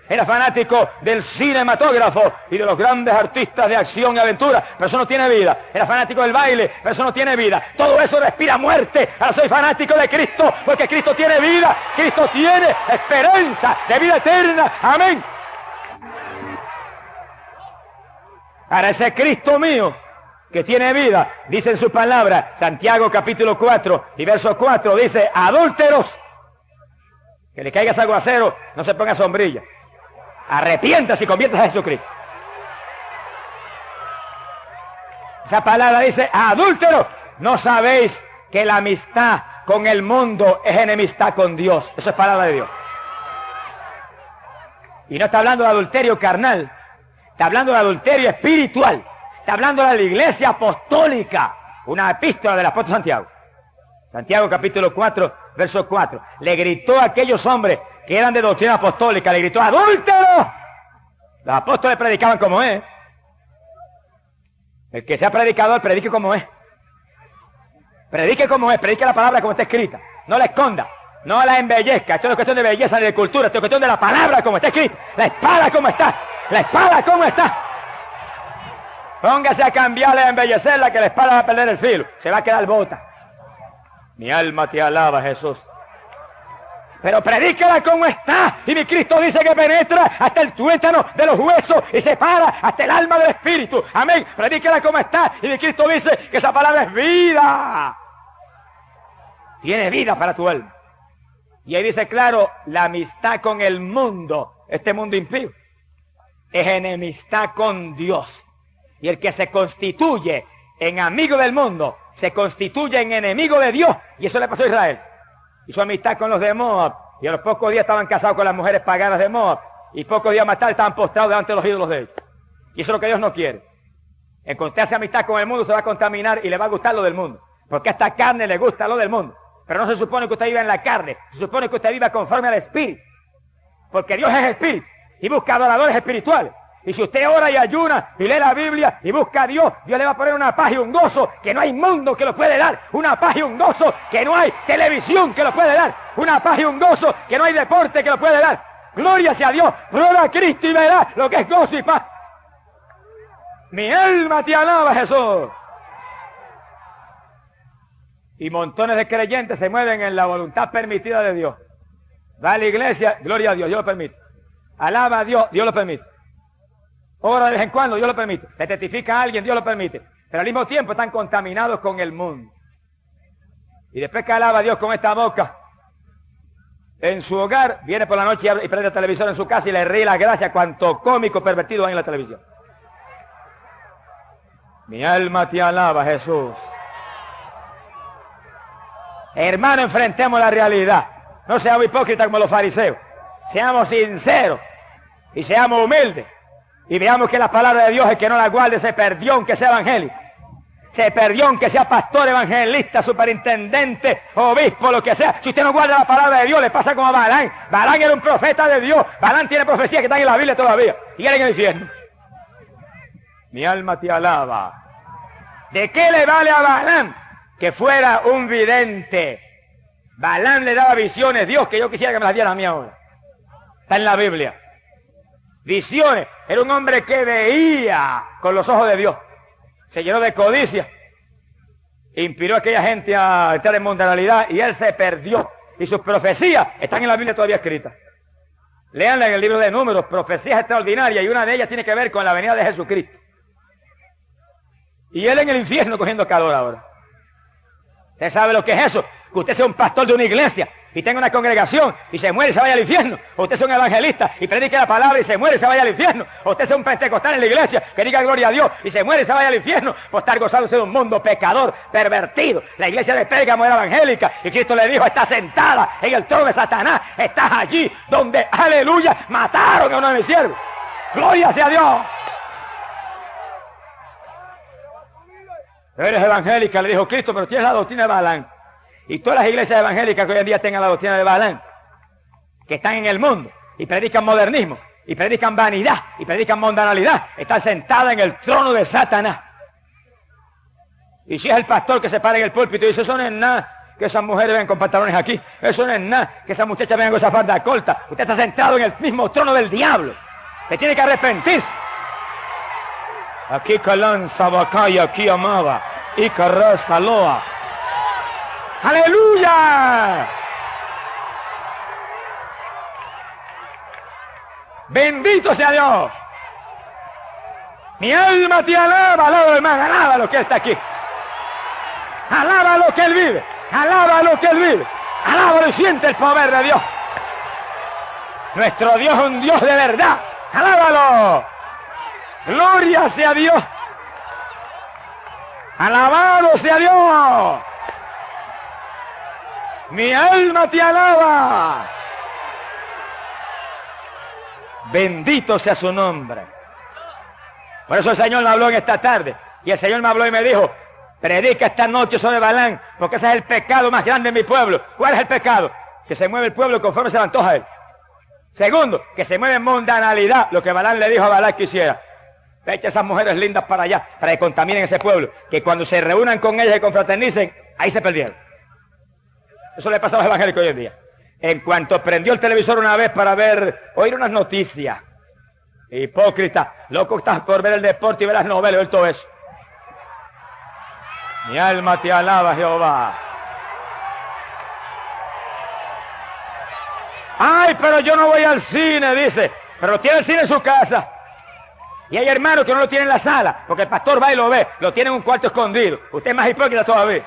Era fanático del cinematógrafo y de los grandes artistas de acción y aventura, pero eso no tiene vida. Era fanático del baile, pero eso no tiene vida. Todo eso respira muerte. Ahora soy fanático de Cristo, porque Cristo tiene vida. Cristo tiene esperanza de vida eterna. Amén. Ahora ese Cristo mío, que tiene vida, dice en su palabra, Santiago capítulo 4 y verso 4, dice, adúlteros, que le caiga ese aguacero, no se ponga sombrilla. Arrepiéntase y conviértase a Jesucristo. Esa palabra dice, adúlteros, ¿no sabéis que la amistad con el mundo es enemistad con Dios? Eso es palabra de Dios. Y no está hablando de adulterio carnal, está hablando de adulterio espiritual. Está hablando de la iglesia apostólica. Una epístola del apóstol Santiago. Santiago capítulo 4, verso 4. Le gritó a aquellos hombres que eran de doctrina apostólica, le gritó, ¡adúlteros! Los apóstoles predicaban como es. El que sea predicador, predique como es. Predique como es, predique la palabra como está escrita. No la esconda, no la embellezca. Esto no es cuestión de belleza ni de cultura, esto es cuestión de la palabra como está escrita. La espada como está, la espada como está. Póngase a cambiarla y a embellecerla, que la espada va a perder el filo, se va a quedar bota. Mi alma te alaba, Jesús. Pero predíquela como está, y mi Cristo dice que penetra hasta el tuétano de los huesos y separa hasta el alma del espíritu. Amén. Predíquela como está, y mi Cristo dice que esa palabra es vida. Tiene vida para tu alma. Y ahí dice claro, la amistad con el mundo, este mundo impío, es enemistad con Dios. Y el que se constituye en amigo del mundo se constituyen enemigos de Dios, y eso le pasó a Israel. Hizo amistad con los de Moab, y a los pocos días estaban casados con las mujeres paganas de Moab, y pocos días más tarde estaban postrados delante de los ídolos de ellos. Y eso es lo que Dios no quiere. Encontrarse amistad con el mundo se va a contaminar y le va a gustar lo del mundo, porque a esta carne le gusta lo del mundo. Pero no se supone que usted viva en la carne, se supone que usted viva conforme al Espíritu, porque Dios es Espíritu y busca adoradores espirituales. Y si usted ora y ayuna y lee la Biblia y busca a Dios, Dios le va a poner una paz y un gozo que no hay mundo que lo puede dar, una paz y un gozo que no hay televisión que lo puede dar, una paz y un gozo que no hay deporte que lo puede dar. Gloria sea a Dios, gloria a Cristo y verá lo que es gozo y paz. Mi alma te alaba, Jesús. Y montones de creyentes se mueven en la voluntad permitida de Dios. Va a la iglesia, gloria a Dios, Dios lo permite. Alaba a Dios, Dios lo permite. Ora de vez en cuando, Dios lo permite. Le testifica a alguien, Dios lo permite. Pero al mismo tiempo están contaminados con el mundo. Y después que alaba a Dios con esta boca, en su hogar, viene por la noche y prende el televisor en su casa y le ríe las gracias cuanto cómico pervertido hay en la televisión. Mi alma te alaba, Jesús. Hermano, enfrentemos la realidad. No seamos hipócritas como los fariseos. Seamos sinceros y seamos humildes. Y veamos que la palabra de Dios, el que no la guarde, se perdió aunque sea evangélico. Se perdió aunque sea pastor, evangelista, superintendente, obispo, lo que sea. Si usted no guarda la palabra de Dios, le pasa como a Balán. Balán era un profeta de Dios. Balán tiene profecías que están en la Biblia todavía. Y él en el infierno. Mi alma te alaba. ¿De qué le vale a Balán que fuera un vidente? Balán le daba visiones, Dios, que yo quisiera que me las diera a mí ahora. Está en la Biblia. Visiones. Era un hombre que veía con los ojos de Dios. Se llenó de codicia. Inspiró a aquella gente a entrar en mundanalidad y él se perdió. Y sus profecías están en la Biblia todavía escritas. Léanla en el libro de Números, profecías extraordinarias, y una de ellas tiene que ver con la venida de Jesucristo. Y él en el infierno cogiendo calor ahora. ¿Usted sabe lo que es eso? Que usted sea un pastor de una iglesia y tenga una congregación y se muere y se vaya al infierno. O usted sea un evangelista y predique la palabra y se muere y se vaya al infierno. O usted sea un pentecostal en la iglesia que diga gloria a Dios y se muere y se vaya al infierno por estar gozándose de un mundo pecador, pervertido. La iglesia de Pérgamo era evangélica y Cristo le dijo: está sentada en el trono de Satanás, estás allí donde, aleluya, mataron a uno de mis siervos. Gloria sea a Dios. Eres evangélica, le dijo Cristo, pero tienes la doctrina de Balán. Y todas las iglesias evangélicas que hoy en día tengan la doctrina de Balán, que están en el mundo, y predican modernismo, y predican vanidad, y predican mundanalidad, están sentadas en el trono de Satanás. Y si es el pastor que se para en el púlpito y dice: eso no es nada, que esas mujeres vengan con pantalones aquí, eso no es nada, que esas muchachas vengan con esa falda corta, usted está sentado en el mismo trono del diablo. Usted tiene que arrepentirse. Aquí Calán, Sabacaya, aquí Amaba, y Carraza, Loa. ¡Aleluya! Bendito sea Dios. Mi alma te alaba, alaba hermano, alaba lo que está aquí. Alaba lo que Él vive, alaba lo que Él vive. Alaba y siente el poder de Dios. Nuestro Dios es un Dios de verdad. Alábalo. Gloria sea Dios. Alabado sea Dios. Mi alma te alaba. Bendito sea su nombre. Por eso el Señor me habló en esta tarde. Y el Señor me habló y me dijo: predica esta noche sobre Balán, porque ese es el pecado más grande en mi pueblo. ¿Cuál es el pecado? Que se mueve el pueblo conforme se le antoja a él. Segundo, que se mueve en mundanalidad, lo que Balán le dijo a Balán que hiciera. Echa esas mujeres lindas para allá, para que contaminen ese pueblo, que cuando se reúnan con ellas y confraternicen, ahí se perdieron. Eso le pasa a los evangélicos hoy en día. En cuanto prendió el televisor una vez para oír unas noticias, hipócrita, loco estás por ver el deporte y ver las novelas y ver todo eso. Mi alma te alaba, Jehová. Ay, pero yo no voy al cine, dice, pero tiene el cine en su casa. Y hay hermanos que no lo tienen en la sala, porque el pastor va y lo ve, lo tiene en un cuarto escondido. Usted es más hipócrita todavía.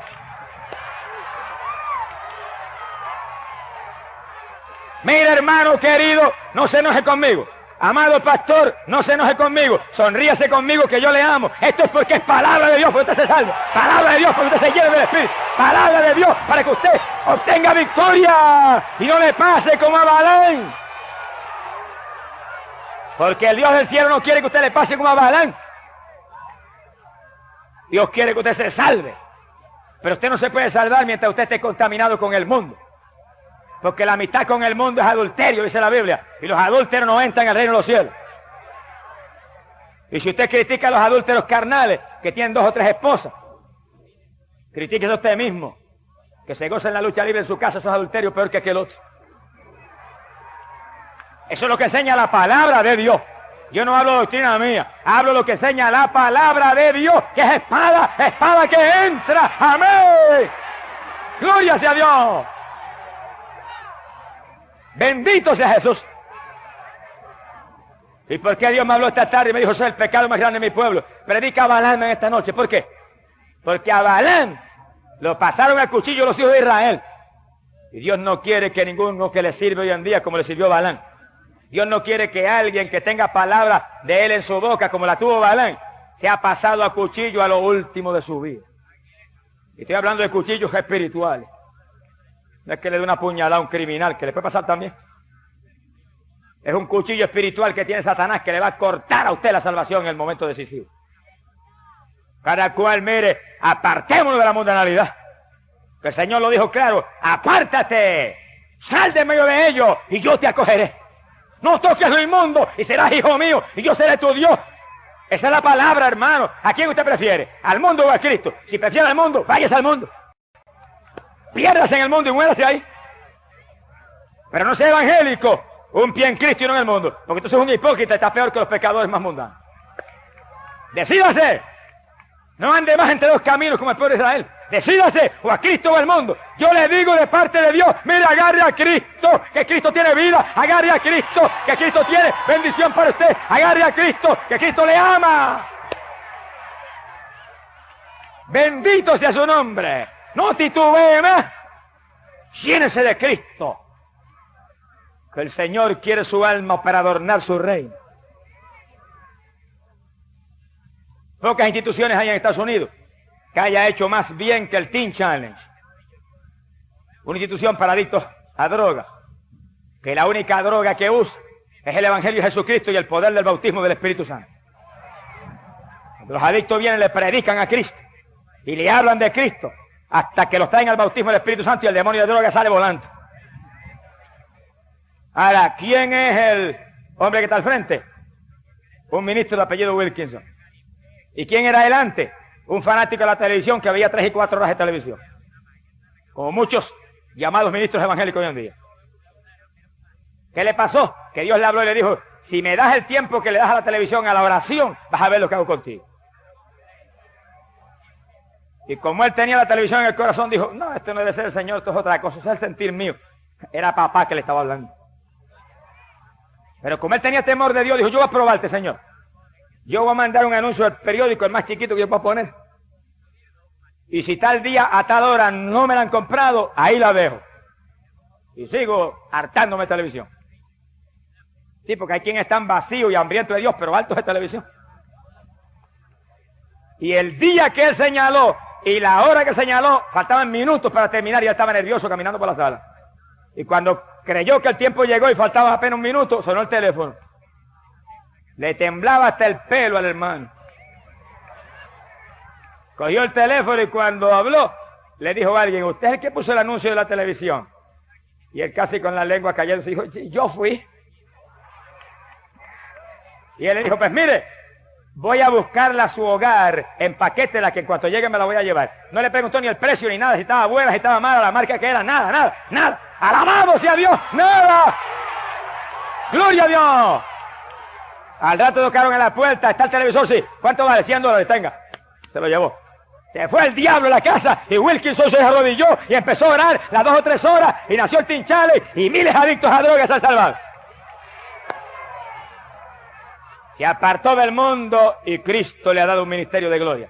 Mira, hermano querido, no se enoje conmigo. Amado pastor, no se enoje conmigo, sonríase conmigo que yo le amo. Esto es porque es palabra de Dios para que usted se salve. Palabra de Dios para que usted se llene del Espíritu. Palabra de Dios para que usted obtenga victoria y no le pase como a Balaam. Porque el Dios del cielo no quiere que usted le pase como a Balaam. Dios quiere que usted se salve. Pero usted no se puede salvar mientras usted esté contaminado con el mundo. Porque la amistad con el mundo es adulterio, dice la Biblia. Y los adúlteros no entran al reino de los cielos. Y si usted critica a los adúlteros carnales, que tienen 2 o 3 esposas, critíquese a usted mismo. Que se goza en la lucha libre en su casa, eso es adulterio peor que aquel otro. Eso es lo que enseña la palabra de Dios. Yo no hablo de doctrina mía, hablo lo que enseña la palabra de Dios, que es espada, espada que entra. ¡Amén! ¡Gloria sea a Dios! Bendito sea Jesús. ¿Y por qué Dios me habló esta tarde y me dijo, soy el pecado más grande de mi pueblo? Predica a Balaam en esta noche. ¿Por qué? Porque a Balaam lo pasaron al cuchillo los hijos de Israel. Y Dios no quiere que ninguno que le sirve hoy en día como le sirvió Balaam. Dios no quiere que alguien que tenga palabra de él en su boca como la tuvo Balaam sea pasado a cuchillo a lo último de su vida. Y estoy hablando de cuchillos espirituales. No es que le dé una puñalada a un criminal, que le puede pasar también. Es un cuchillo espiritual que tiene Satanás que le va a cortar a usted la salvación en el momento decisivo. Cada cual, mire, apartémonos de la mundanalidad. Que el Señor lo dijo claro, apártate, sal de medio de ellos y yo te acogeré. No toques lo inmundo y serás hijo mío y yo seré tu Dios. Esa es la palabra, hermano. ¿A quién usted prefiere? ¿Al mundo o a Cristo? Si prefiere al mundo, váyase al mundo. Piérdase en el mundo y muérase ahí. Pero no sea evangélico, un pie en Cristo y no en el mundo. Porque entonces es un hipócrita y está peor que los pecadores más mundanos. Decídase. No ande más entre 2 caminos como el pueblo de Israel. Decídase, o a Cristo o al mundo. Yo le digo de parte de Dios, mire, agarre a Cristo, que Cristo tiene vida. Agarre a Cristo, que Cristo tiene bendición para usted. Agarre a Cristo, que Cristo le ama. Bendito sea su nombre. No titubee más. Llénese de Cristo. Que el Señor quiere su alma para adornar su reino. Pocas instituciones hay en Estados Unidos que haya hecho más bien que el Teen Challenge. Una institución para adictos a droga, que la única droga que usa es el Evangelio de Jesucristo y el poder del bautismo del Espíritu Santo. Cuando los adictos vienen, le predican a Cristo y le hablan de Cristo hasta que los traen al bautismo del Espíritu Santo y el demonio de droga sale volando. Ahora, ¿quién es el hombre que está al frente? Un ministro de apellido Wilkinson. ¿Y quién era delante? Un fanático de la televisión que veía 3 y 4 horas de televisión. Como muchos llamados ministros evangélicos hoy en día. ¿Qué le pasó? Que Dios le habló y le dijo, si me das el tiempo que le das a la televisión, a la oración, vas a ver lo que hago contigo. Y como él tenía la televisión en el corazón, dijo, no, esto no debe ser el Señor, esto es otra cosa, eso es el sentir mío. Era papá que le estaba hablando. Pero como él tenía temor de Dios, dijo, yo voy a probarte, Señor. Yo voy a mandar un anuncio al periódico, el más chiquito que yo pueda poner. Y si tal día a tal hora no me la han comprado, ahí la dejo. Y sigo hartándome de televisión. Sí, porque hay quienes están vacíos y hambrientos de Dios, pero altos de televisión. Y el día que él señaló y la hora que señaló, faltaban minutos para terminar y él estaba nervioso caminando por la sala. Y cuando creyó que el tiempo llegó y faltaba apenas un minuto, sonó el teléfono. Le temblaba hasta el pelo al hermano. Cogió el teléfono y cuando habló, le dijo a alguien, ¿usted es el que puso el anuncio de la televisión? Y él casi con la lengua cayendo dijo, yo fui. Y él le dijo, pues mire, voy a buscarla a su hogar, empaquétela que en cuanto llegue me la voy a llevar. No le preguntó ni el precio ni nada, si estaba buena, si estaba mala, la marca que era, nada. Alabado sea Dios, nada. Gloria a Dios. Al rato tocaron en la puerta, está el televisor, sí. ¿Cuánto vale? $100, tenga. Se lo llevó. Se fue el diablo a la casa y Wilkinson se arrodilló y empezó a orar las 2 o 3 horas y nació el Teen Challenge y miles de adictos a drogas se han salvado. Se apartó del mundo y Cristo le ha dado un ministerio de gloria.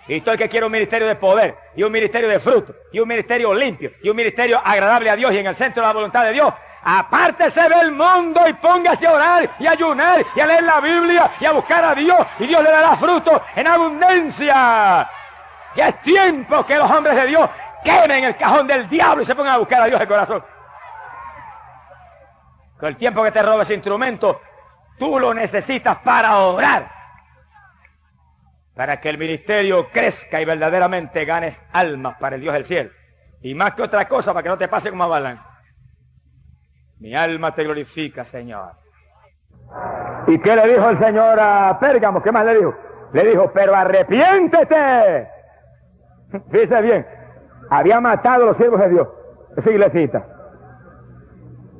Y todo el que quiere un ministerio de poder y un ministerio de fruto y un ministerio limpio y un ministerio agradable a Dios y en el centro de la voluntad de Dios, apártese del mundo y póngase a orar y a ayunar y a leer la Biblia y a buscar a Dios, y Dios le dará fruto en abundancia. Ya es tiempo que los hombres de Dios quemen el cajón del diablo y se pongan a buscar a Dios de corazón. Con el tiempo que te roba ese instrumento, tú lo necesitas para orar, para que el ministerio crezca y verdaderamente ganes almas para el Dios del cielo. Y más que otra cosa, para que no te pase como a Balaam. Mi alma te glorifica, Señor. ¿Y qué le dijo el Señor a Pérgamo? ¿Qué más le dijo? Le dijo, pero arrepiéntete. Fíjese bien, había matado a los siervos de Dios, esa iglesita.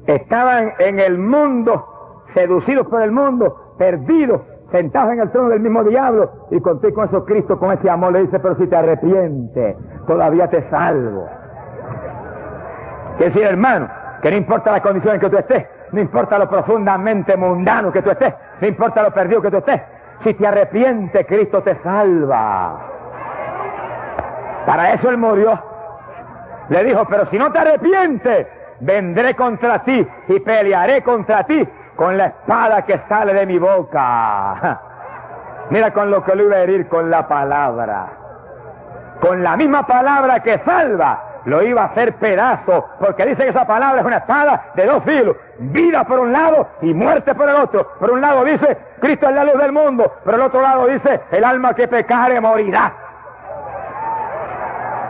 Estaban en el mundo, seducidos por el mundo, perdidos, sentados en el trono del mismo diablo, y contigo con eso Cristo, con ese amor, le dice, pero si te arrepientes, todavía te salvo. Quiere decir, hermano, que no importa la condición en que tú estés, no importa lo profundamente mundano que tú estés, no importa lo perdido que tú estés, si te arrepientes, Cristo te salva. Para eso Él murió. Le dijo, pero si no te arrepientes, vendré contra ti y pelearé contra ti con la espada que sale de mi boca. Mira con lo que lo iba a herir, con la palabra. Con la misma palabra que salva, lo iba a hacer pedazo, porque dice que esa palabra es una espada de dos filos, vida por un lado y muerte por el otro. Por un lado dice, Cristo es la luz del mundo, por el otro lado dice, el alma que pecare morirá.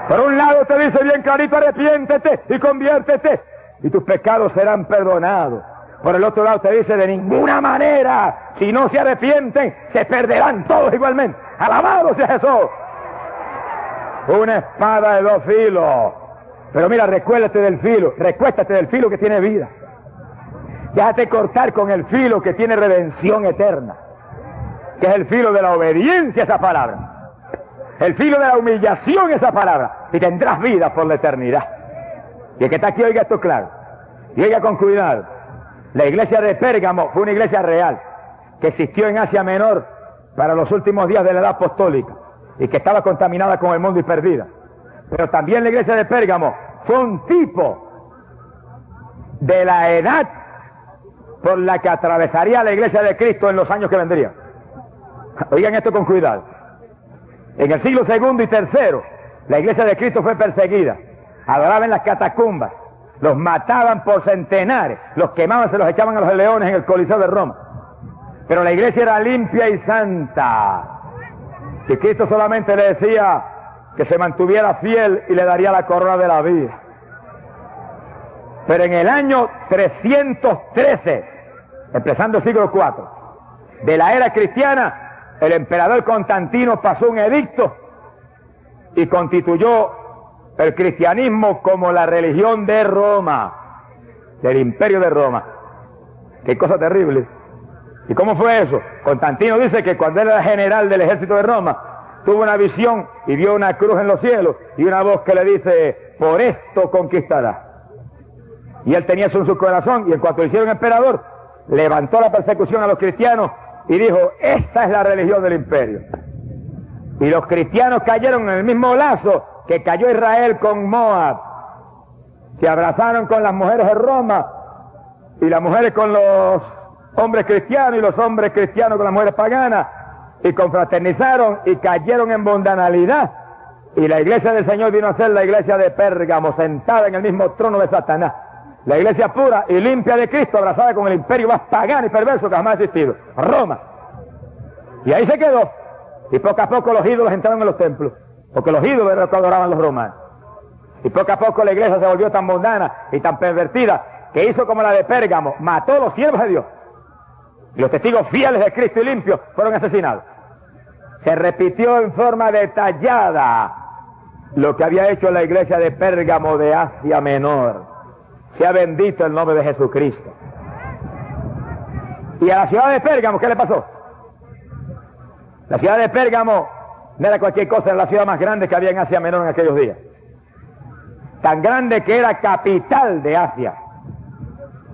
Por un lado te dice bien clarito, arrepiéntete y conviértete, y tus pecados serán perdonados. Por el otro lado te dice, de ninguna manera, si no se arrepienten, se perderán todos igualmente. ¡Alabado sea Jesús! Una espada de dos filos. Pero mira, recuéstate del filo que tiene vida. Déjate cortar con el filo que tiene redención eterna, que es el filo de la obediencia a esa palabra, el filo de la humillación a esa palabra, y tendrás vida por la eternidad. Y el que está aquí oiga esto claro, y oiga con cuidado. La iglesia de Pérgamo fue una iglesia real, que existió en Asia Menor para los últimos días de la edad apostólica, y que estaba contaminada con el mundo y perdida. Pero también la iglesia de Pérgamo fue un tipo de la edad por la que atravesaría la iglesia de Cristo en los años que vendrían. Oigan esto con cuidado. En el siglo II y III, la iglesia de Cristo fue perseguida, adoraban en las catacumbas, los mataban por centenares, los quemaban, se los echaban a los leones en el Coliseo de Roma. Pero la iglesia era limpia y santa, y Cristo solamente le decía que se mantuviera fiel y le daría la corona de la vida. Pero en el año 313, empezando el siglo IV, de la era cristiana, el emperador Constantino pasó un edicto y constituyó el cristianismo como la religión de Roma, del imperio de Roma. Qué cosa terrible. ¿Y cómo fue eso? Constantino dice que cuando él era general del ejército de Roma, tuvo una visión y vio una cruz en los cielos y una voz que le dice, por esto conquistará. Y él tenía eso en su corazón, y en cuanto lo hicieron emperador, levantó la persecución a los cristianos y dijo, esta es la religión del imperio. Y los cristianos cayeron en el mismo lazo que cayó Israel con Moab. Se abrazaron con las mujeres de Roma, y las mujeres con los hombres cristianos, y los hombres cristianos con las mujeres paganas, y confraternizaron y cayeron en mundanalidad. Y la iglesia del Señor vino a ser la iglesia de Pérgamo, sentada en el mismo trono de Satanás. La iglesia pura y limpia de Cristo, abrazada con el imperio más pagano y perverso que jamás ha existido, Roma. Y ahí se quedó. Y poco a poco los ídolos entraron en los templos, porque los ídolos eran los que adoraban los romanos. Y poco a poco la iglesia se volvió tan mundana y tan pervertida, que hizo como la de Pérgamo, mató a los siervos de Dios. Y los testigos fieles de Cristo y limpios fueron asesinados. Se repitió en forma detallada lo que había hecho la iglesia de Pérgamo de Asia Menor. Sea bendito el nombre de Jesucristo. Y a la ciudad de Pérgamo, ¿qué le pasó? La ciudad de Pérgamo no era cualquier cosa, era la ciudad más grande que había en Asia Menor en aquellos días. Tan grande que era capital de Asia.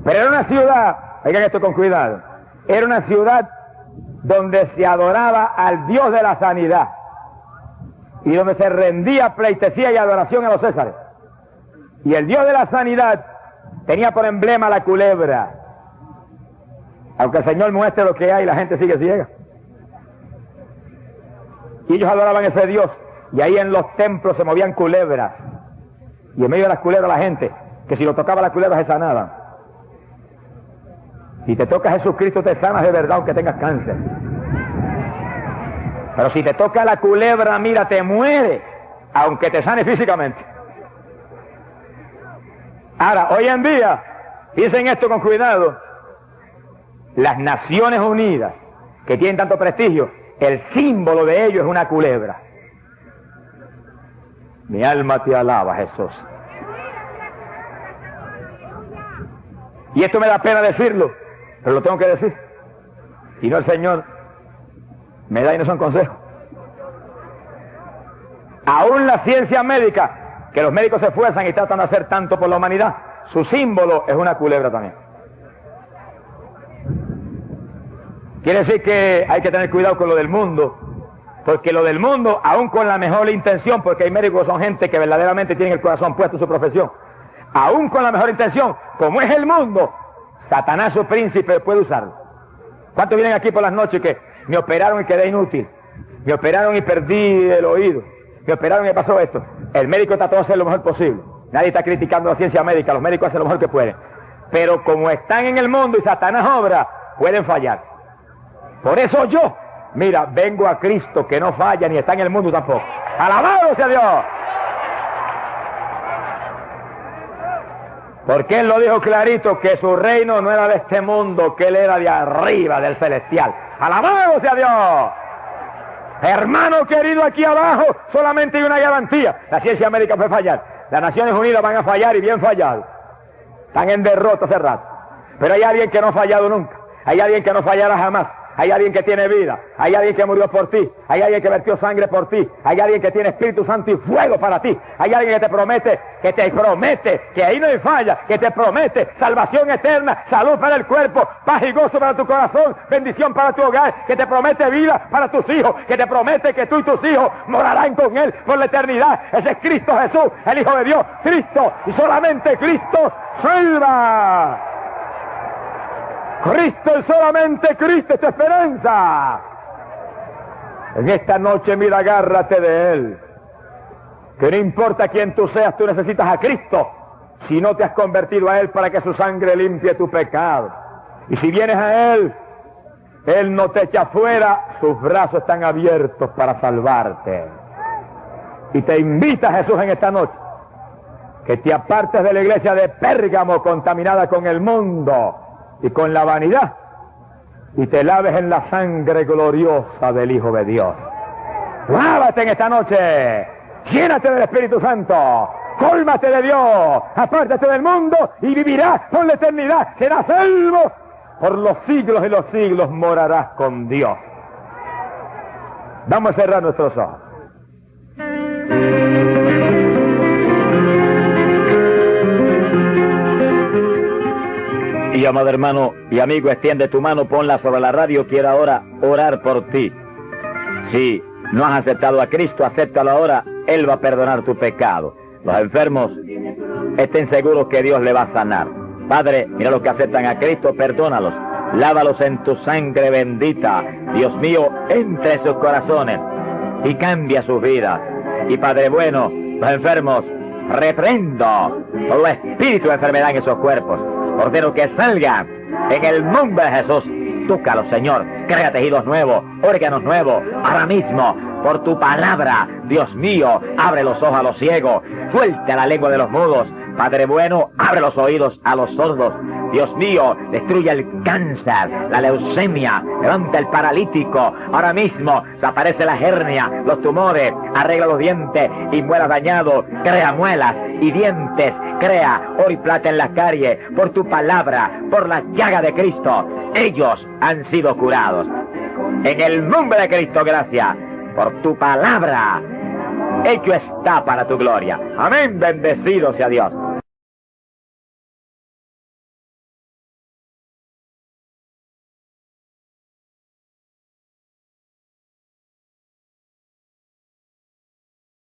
Pero era una ciudad, oigan esto con cuidado, era una ciudad donde se adoraba al Dios de la sanidad y donde se rendía pleitesía y adoración a los césares. Y el Dios de la sanidad tenía por emblema la culebra. Aunque el Señor muestre lo que hay, la gente sigue ciega. Y ellos adoraban a ese Dios, y ahí en los templos se movían culebras, y en medio de las culebras la gente, que si lo tocaba la culebra se sanaban. Si te toca Jesucristo te sanas de verdad aunque tengas cáncer. Pero si te toca la culebra, mira, te muere, aunque te sane físicamente. Ahora, hoy en día, piensen esto con cuidado, las Naciones Unidas, que tienen tanto prestigio, el símbolo de ellos es una culebra. Mi alma te alaba, Jesús. Y esto me da pena decirlo, pero lo tengo que decir. Si no, el Señor me da y no son consejos. Aún la ciencia médica, que los médicos se esfuerzan y tratan de hacer tanto por la humanidad, su símbolo es una culebra también. Quiere decir que hay que tener cuidado con lo del mundo, porque lo del mundo, aún con la mejor intención, porque hay médicos que son gente que verdaderamente tienen el corazón puesto en su profesión, aún con la mejor intención, como es el mundo, Satanás, su príncipe, puede usarlo. ¿Cuántos vienen aquí por las noches que me operaron y quedé inútil? Me operaron y perdí el oído. Me operaron y me pasó esto. El médico trató de hacer lo mejor posible. Nadie está criticando la ciencia médica, los médicos hacen lo mejor que pueden. Pero como están en el mundo y Satanás obra, pueden fallar. Por eso yo, mira, vengo a Cristo que no falla ni está en el mundo tampoco. ¡Alabado sea Dios! Porque Él lo dijo clarito, que su reino no era de este mundo, que Él era de arriba, del celestial. ¡Alabado sea Dios! Hermano querido, aquí abajo solamente hay una garantía. La ciencia médica puede fallar. Las Naciones Unidas van a fallar y bien fallado. Están en derrota hace rato. Pero hay alguien que no ha fallado nunca. Hay alguien que no fallará jamás. Hay alguien que tiene vida, hay alguien que murió por ti, hay alguien que vertió sangre por ti, hay alguien que tiene Espíritu Santo y fuego para ti, hay alguien que te promete, que ahí no hay falla, que te promete salvación eterna, salud para el cuerpo, paz y gozo para tu corazón, bendición para tu hogar, que te promete vida para tus hijos, que te promete que tú y tus hijos morarán con Él por la eternidad. Ese es Cristo Jesús, el Hijo de Dios, Cristo, y solamente Cristo salva. Cristo y solamente Cristo es tu esperanza. En esta noche, mira, agárrate de Él. Que no importa quién tú seas, tú necesitas a Cristo. Si no te has convertido a Él para que su sangre limpie tu pecado. Y si vienes a Él, Él no te echa fuera, sus brazos están abiertos para salvarte. Y te invita Jesús en esta noche, que te apartes de la iglesia de Pérgamo contaminada con el mundo y con la vanidad, y te laves en la sangre gloriosa del Hijo de Dios. Lávate en esta noche, llénate del Espíritu Santo, cólmate de Dios, apártate del mundo y vivirás por la eternidad, serás salvo, por los siglos y los siglos morarás con Dios. Vamos a cerrar nuestros ojos. Y amado hermano y amigo, extiende tu mano, ponla sobre la radio. Quiero ahora orar por ti. Si no has aceptado a Cristo, acéptalo ahora. Él va a perdonar tu pecado. Los enfermos, estén seguros que Dios le va a sanar. Padre, mira los que aceptan a Cristo, perdónalos. Lávalos en tu sangre bendita. Dios mío, entre sus corazones y cambia sus vidas. Y Padre bueno, los enfermos, reprendo todo espíritu de enfermedad en esos cuerpos. Ordeno que salgan en el nombre de Jesús. Tócalos, Señor. Crea tejidos nuevos, órganos nuevos, ahora mismo, por tu palabra. Dios mío, abre los ojos a los ciegos, suelta la lengua de los mudos. Padre bueno, abre los oídos a los sordos. Dios mío, destruye el cáncer, la leucemia, levanta el paralítico. Ahora mismo desaparece la hernia, los tumores, arregla los dientes y muelas dañados, crea muelas y dientes, crea oro y plata en las caries. Por tu palabra, por la llaga de Cristo, ellos han sido curados. En el nombre de Cristo, gracias por tu palabra. Hecho está para tu gloria. Amén, bendecido sea Dios.